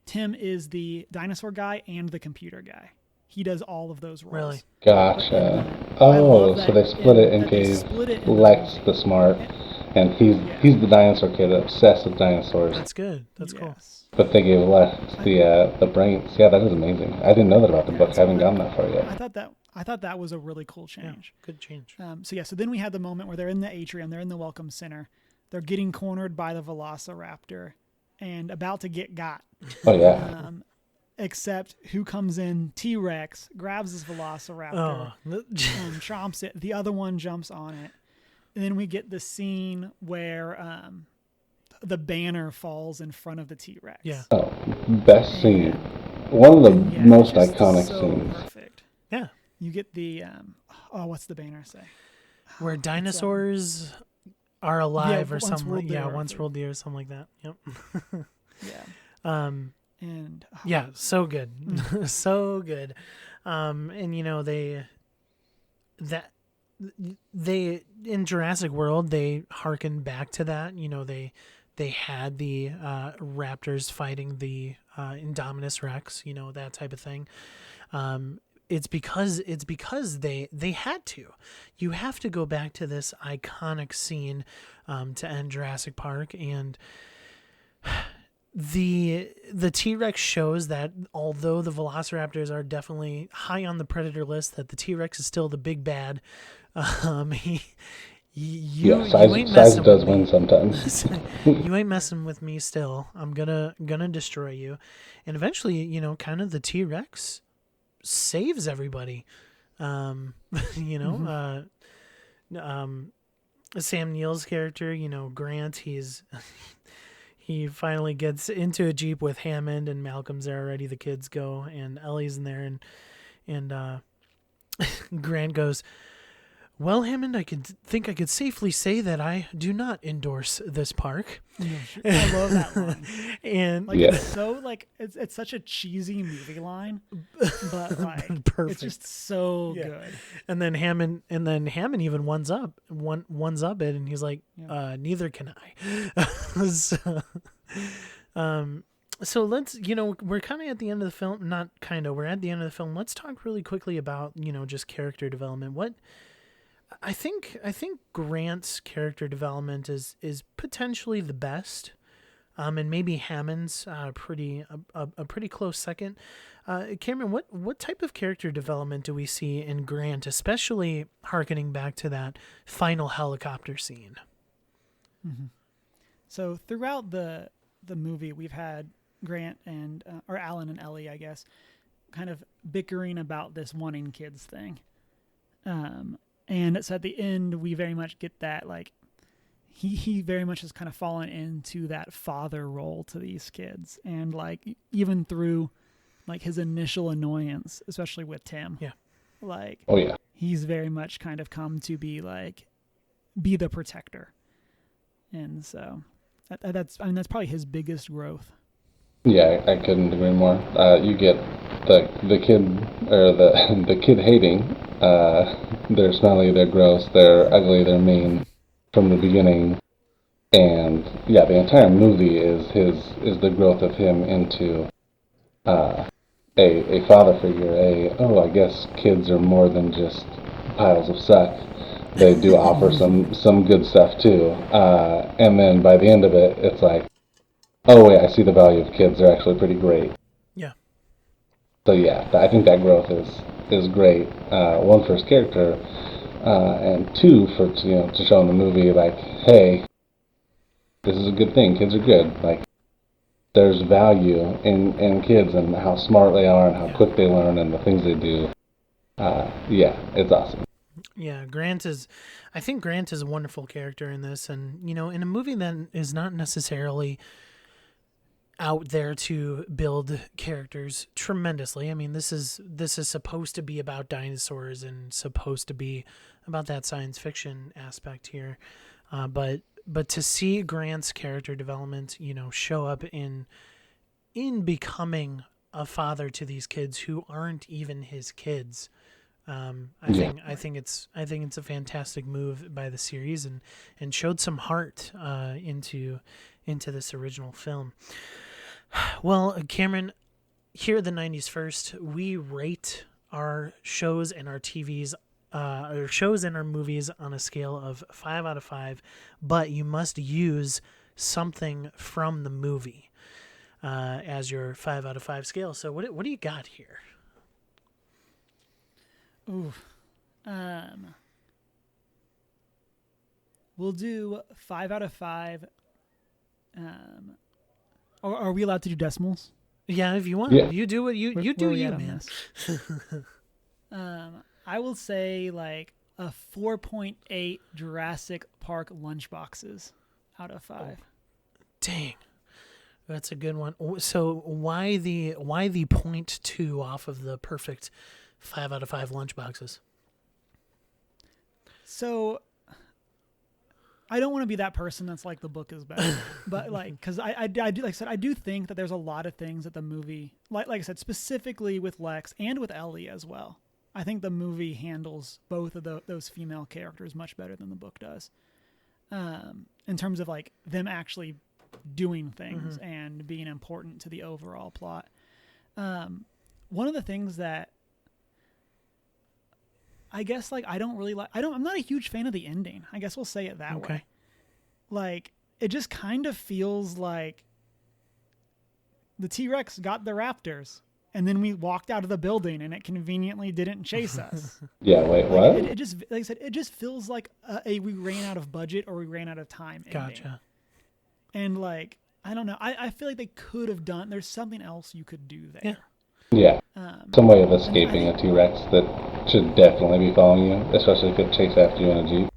Tim is the dinosaur guy and the computer guy. He does all of those roles. Really? Gotcha. So they split it and gave Lex the smart. And he's the dinosaur kid, obsessed with dinosaurs. That's good. That's cool. But they gave Lex the brains. Yeah, that is amazing. I didn't know that about the book. I haven't gotten that far yet. I thought that was a really cool change. Yeah, good change. So then we had the moment where they're in the atrium, they're in the welcome center, they're getting cornered by the Velociraptor, and about to get got. Oh yeah. Except who comes in? T-Rex grabs this Velociraptor, chomps it. The other one jumps on it. And then we get the scene where the banner falls in front of the T-Rex. Yeah. Oh, best scene. And, One of the and yeah, most it's just iconic so scenes. perfect. Yeah. You get the what's the banner say? Where It's, dinosaurs are alive or once something. ruled the earth Once or- ruled the earth, something like that. Yep. yeah, Um, and yeah, so good. So good. And you know, they in Jurassic World, they harken back to that. You know, they had the raptors fighting the Indominus Rex, you know, that type of thing. It's because they had to. You have to go back to this iconic scene to end Jurassic Park, and the T-Rex shows that although the Velociraptors are definitely high on the predator list, that the T-Rex is still the big bad. He, you ain't Size messing does with win me. sometimes. You ain't messing with me still. I'm gonna destroy you. And eventually, you know, kind of the T-Rex saves everybody. You know, Sam Neill's character, you know, Grant, he finally gets into a Jeep with Hammond, and Malcolm's there already, the kids go, and Ellie's in there, and Grant goes, "Well, Hammond, I could safely say that I do not endorse this park." I love that line. And Like Yeah. it's so like it's such a cheesy movie line, but like perfect. it's just so Yeah. good. And then Hammond even ones up it, and he's like, Yeah. neither can I. so, so let's, you know, we're kind of at the end of the film. Not kind of, we're at the end of the film. Let's talk really quickly about, you know, just character development. What I think Grant's character development is potentially the best. And maybe Hammond's a pretty close second. Cameron, what type of character development do we see in Grant, especially harkening back to that final helicopter scene? Mm-hmm. So throughout the movie, we've had Grant and or Alan and Ellie, I guess, kind of bickering about this wanting kids thing. And it's at the end we very much get that like he very much has kind of fallen into that father role to these kids, and like even through like his initial annoyance, especially with Tim. Yeah. Like Oh yeah. he's very much kind of come to be the protector. And so that's probably his biggest growth. Yeah, I couldn't agree more. You get the kid or the the kid hating. They're smelly, they're gross, they're ugly, they're mean from the beginning, and yeah, the entire movie is the growth of him into uh, a father figure. I guess kids are more than just piles of suck. They do offer some good stuff too. And then by the end of it, it's like, oh wait, I see the value of kids. They're actually pretty great. Yeah. So yeah, I think that growth is great. One for his character, and two for to show in the movie like, hey, this is a good thing. Kids are good. Like there's value in kids and how smart they are and how quick they learn and the things they do. Yeah, it's awesome. Yeah, I think Grant is a wonderful character in this, and you know, in a movie that is not necessarily out there to build characters tremendously. I mean, this is supposed to be about dinosaurs and supposed to be about that science fiction aspect here, but to see Grant's character development, you know, show up in becoming a father to these kids who aren't even his kids. I think it's a fantastic move by the series, and showed some heart into this original film. Well, Cameron, here at the 90s First, we rate our shows and our TVs, our shows and our movies on a scale of 5 out of 5, but you must use something from the movie as your 5 out of 5 scale. So what do you got here? Ooh. We'll do 5 out of 5. Are we allowed to do decimals? Yeah, if you want. Yeah. You do what you Where do, we you at on man. this? I will say like a 4.8 Jurassic Park lunchboxes out of 5. Dang. That's a good one. So why the 0.2 off of the perfect 5 out of 5 lunchboxes? So I don't want to be that person that's like the book is better, but like, because I do, like I said, I do think that there's a lot of things that the movie, like I said, specifically with Lex and with Ellie as well. I think the movie handles both of those female characters much better than the book does, in terms of like them actually doing things and being important to the overall plot. One of the things that I guess like I'm not a huge fan of the ending. I guess we'll say it that way. Like it just kind of feels like the T-Rex got the raptors and then we walked out of the building and it conveniently didn't chase us. Yeah, wait, like, what? It just, like I said, it just feels like we ran out of budget or we ran out of time ending. Gotcha. And like, I don't know. I feel like they could have done, there's something else you could do there. Yeah. Some way of escaping a T-Rex that should definitely be following you, especially if it chased after you in a Jeep.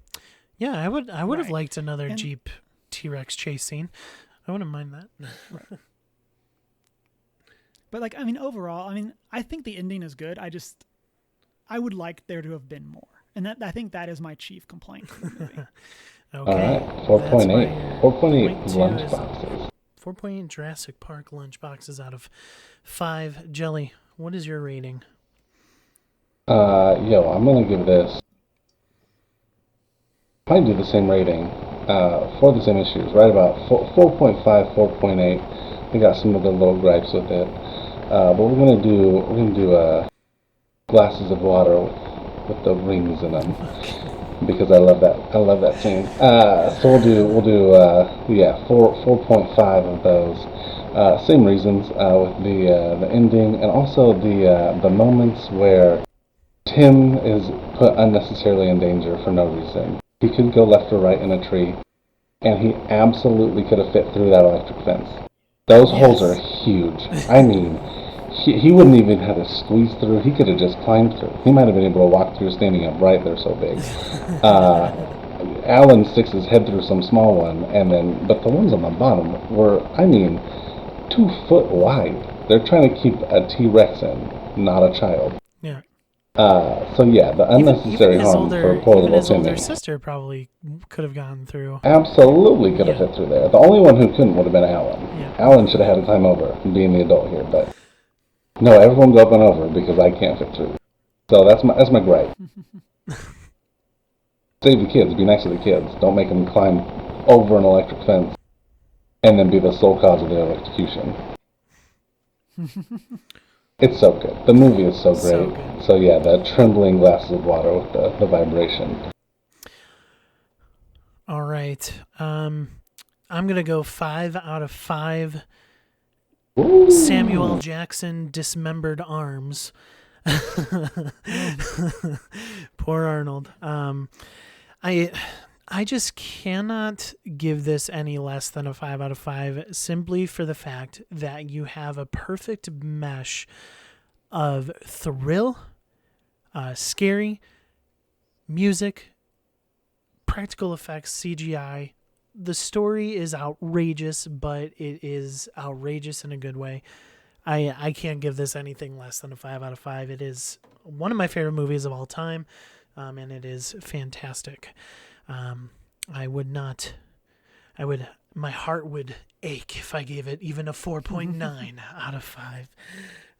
Yeah, I would have Right. liked another And- Jeep T-Rex chase scene. I wouldn't mind that. Right. But like, I mean, overall, I mean, I think the ending is good. I would like there to have been more. And that, I think that is my chief complaint with the movie. Okay. All right, 4.8. 4.8 0.2 is lunchboxes. 4.8 Jurassic Park lunchboxes out of 5. Jelly, what is your rating? I'm gonna give this. Probably do the same rating for the same issues, right about 4.5, 4.8. We got some of the little gripes with it, but we're gonna do glasses of water with the rings in them because I love that scene. So we'll do 4.5 of those. Same reasons with the ending and also the moments where Tim is put unnecessarily in danger for no reason. He could go left or right in a tree, and he absolutely could have fit through that electric fence. Those holes are huge. I mean, he wouldn't even have to squeeze through. He could have just climbed through. He might have been able to walk through standing upright. They're so big. Alan sticks his head through some small one, but the ones on the bottom were, I mean, 2 foot wide. They're trying to keep a T-Rex in, not a child. Yeah. The unnecessary harm for poor even little his older Timmy. sister probably could have gone through. Absolutely could have fit through there. The only one who couldn't would have been Alan. Yeah. Alan should have had to climb over, being the adult here, but no, everyone go up and over because I can't fit through. So that's my gripe. Save the kids. Be nice to the kids. Don't make them climb over an electric fence and then be the sole cause of their electrocution. It's so good. The movie is so great. So good. So yeah, that trembling glasses of water with the vibration. All right. I'm going to go 5 out of 5 Ooh. Samuel Jackson dismembered arms. Poor Arnold. I just cannot give this any less than a 5 out of 5 simply for the fact that you have a perfect mesh of thrill, scary, music, practical effects, CGI. The story is outrageous, but it is outrageous in a good way. I can't give this anything less than a 5 out of 5. It is one of my favorite movies of all time, and it is fantastic. My heart would ache if I gave it even a 4.9 out of 5.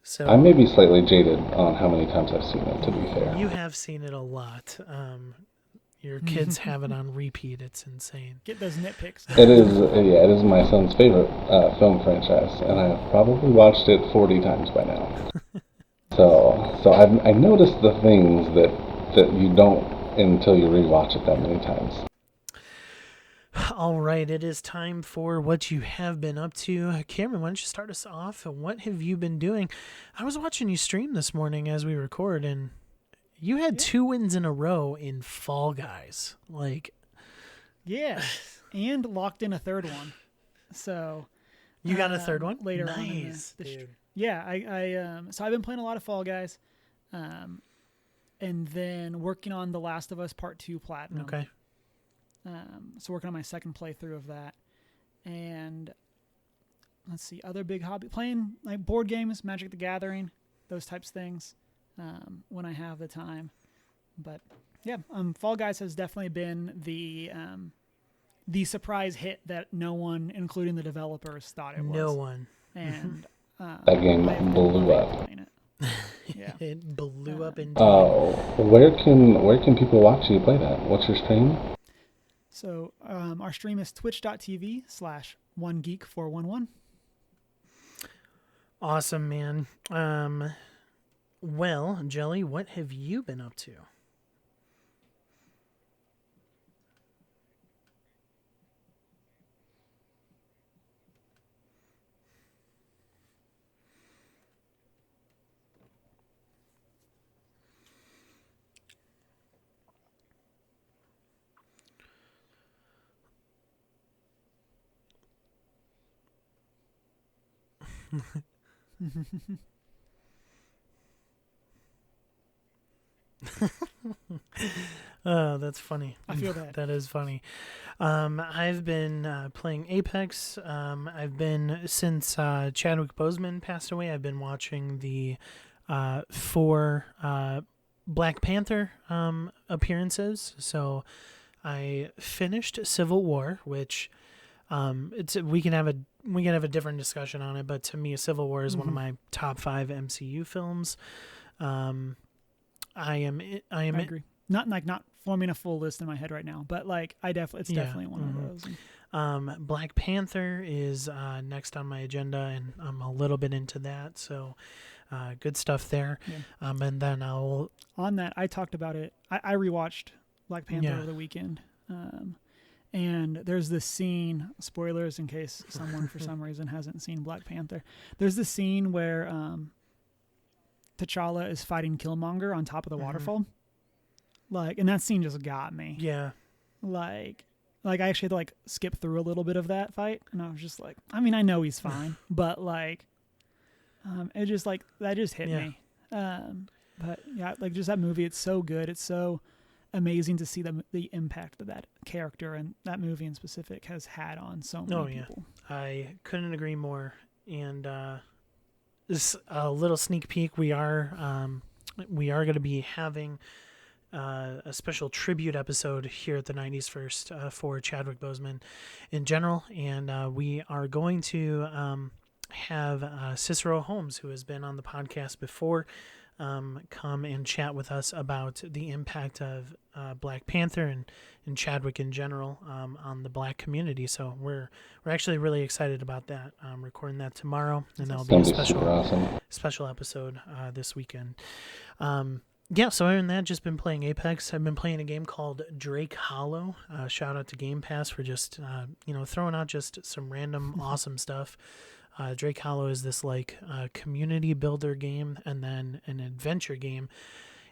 So I may be slightly jaded on how many times I've seen it, to be fair. you have seen it a lot. Your kids have it on repeat. It's insane. Get those nitpicks. It is my son's favorite film franchise, and I've probably watched it 40 times by now. So I noticed the things that you don't until you rewatch it that many times. All right, it is time for what you have been up to. Cameron, why don't you start us off? What have you been doing? I was watching you stream this morning as we record, and you had 2 wins in a row in Fall Guys. Yeah, and locked in a third one. So You got a third one? later Nice, on. dude. Yeah, so I've been playing a lot of Fall Guys, and then working on The Last of Us Part 2 Platinum. Okay. So working on my second playthrough of that, and let's see, other big hobby, playing like board games, Magic the Gathering, those types of things when I have the time. But yeah, Fall Guys has definitely been the surprise hit that no one, including the developers, thought it was. No one. And That game I have been blew loving up. playing it. Yeah. It blew up indeed. Oh, where can people watch you play that? What's your stream? So our stream is twitch.tv/onegeek411. Awesome, man. Well, Jelly, what have you been up to? Oh, that's funny. I feel that. That is funny. I've been playing Apex. I've been, since Chadwick Boseman passed away, I've been watching the 4 Black Panther appearances. So I finished Civil War, which we can have a different discussion on it, but to me, Civil War is one of my top 5 MCU films. I agree. Not forming a full list in my head right now, but like it's definitely one of those. Black Panther is next on my agenda, and I'm a little bit into that, so good stuff there. Yeah. And then on that, I talked about it. I rewatched Black Panther over the weekend, and there's this scene. Spoilers in case someone for some reason hasn't seen Black Panther. There's this scene where T'Challa is fighting Killmonger on top of the waterfall. And that scene just got me. Yeah. Like I actually had to skip through a little bit of that fight, and I was just like, I mean, I know he's fine, but it just that just hit me. But yeah, just that movie, it's so good. It's so amazing to see the impact that that character and that movie in specific has had on so many people. I couldn't agree more. And this a little sneak peek. We are going to be having a special tribute episode here at the 90s First for Chadwick Boseman in general, and we are going to have Cicero Holmes, who has been on the podcast before, come and chat with us about the impact of Black Panther and Chadwick in general on the Black community. So we're actually really excited about that. Recording that tomorrow, and that'll be a special episode this weekend. Yeah, so other than that, just been playing Apex. I've been playing a game called Drake Hollow. Shout out to Game Pass for just throwing out just some random awesome stuff. Drake Hollow is this community builder game and then an adventure game,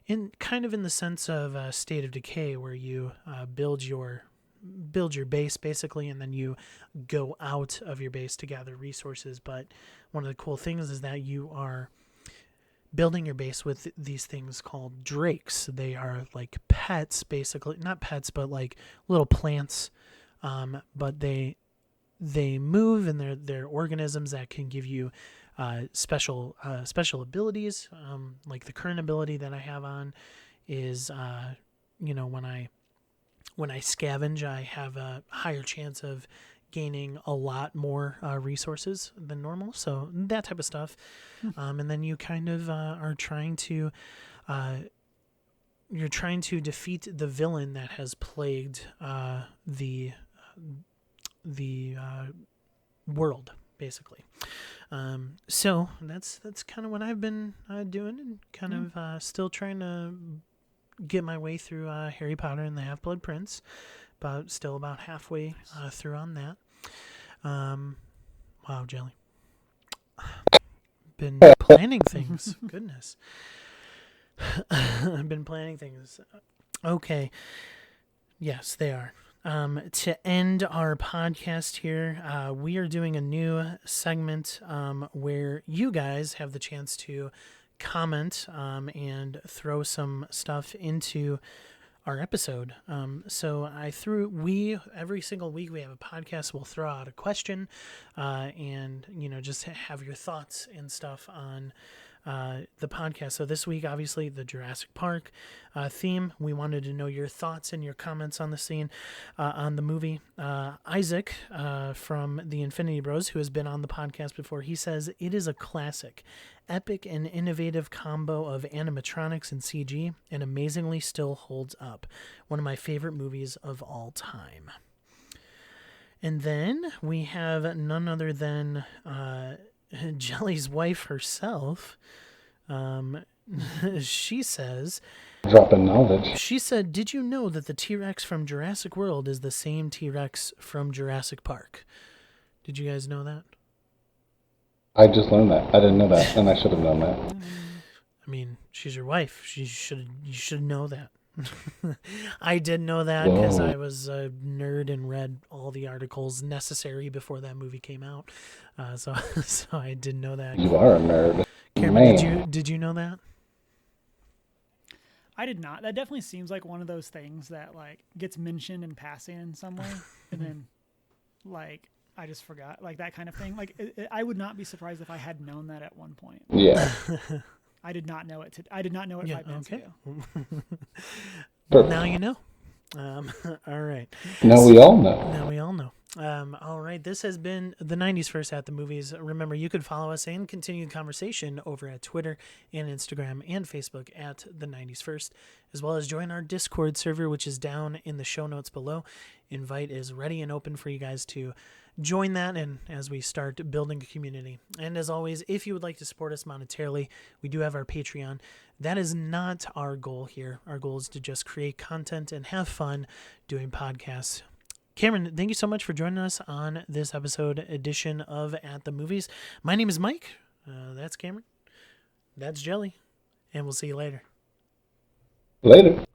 in the sense of State of Decay, where you build your base basically, and then you go out of your base to gather resources. But one of the cool things is that you are building your base with these things called drakes. They are like pets, basically. Not pets, but like little plants. But they move, and they're organisms that can give you special abilities. Like the current ability that I have on is when I scavenge, I have a higher chance of gaining a lot more resources than normal, so that type of stuff. And then you kind of are trying to defeat the villain that has plagued the world, basically. So that's kind of what I've been doing, and kind of still trying to get my way through Harry Potter and the Half-Blood Prince. Still about halfway through on that. Wow, Jelly. Been planning things. Goodness. I've been planning things. Okay. Yes, they are. To end our podcast here, we are doing a new segment where you guys have the chance to comment and throw some stuff into our episode. So every single week we have a podcast. We'll throw out a question, and just have your thoughts and stuff on the podcast. So this week, obviously, the Jurassic Park theme. We wanted to know your thoughts and your comments on the scene, on the movie. Isaac from the Infinity Bros, who has been on the podcast before, he says it is a classic, epic and innovative combo of animatronics and CG, and amazingly still holds up. One of my favorite movies of all time. And then we have none other than Jelly's wife herself. She says, Dropping knowledge. she said, did you know that the T-Rex from Jurassic World is the same T-Rex from Jurassic Park? Did you guys know that? I just learned that. I didn't know that, and I should have known that. I mean, she's your wife. You should know that. I did know that Whoa. because I was a nerd and read all the articles necessary before that movie came out. So I did know that. You are a nerd. Cameron, Man. did you know that? I did not. That definitely seems like one of those things that like gets mentioned in passing in some way, and then like I just forgot, like that kind of thing. Like I would not be surprised if I had known that at one point. Yeah. I did not know it. I did not know it 5 minutes ago. Well, now you know. All right. Now we all know. Now we all know. All right. This has been the 90s First at the Movies. Remember, you could follow us and continue the conversation over at Twitter and Instagram and Facebook at the 90s First, as well as join our Discord server, which is down in the show notes below. Invite is ready and open for you guys to join that, and as we start building a community. And as always, if you would like to support us monetarily, we do have our Patreon. That is not our goal here. Our goal is to just create content and have fun doing podcasts. Cameron, thank you so much for joining us on this episode edition of At the Movies. My name is Mike. That's Cameron. That's Jelly. And we'll see you later. Later.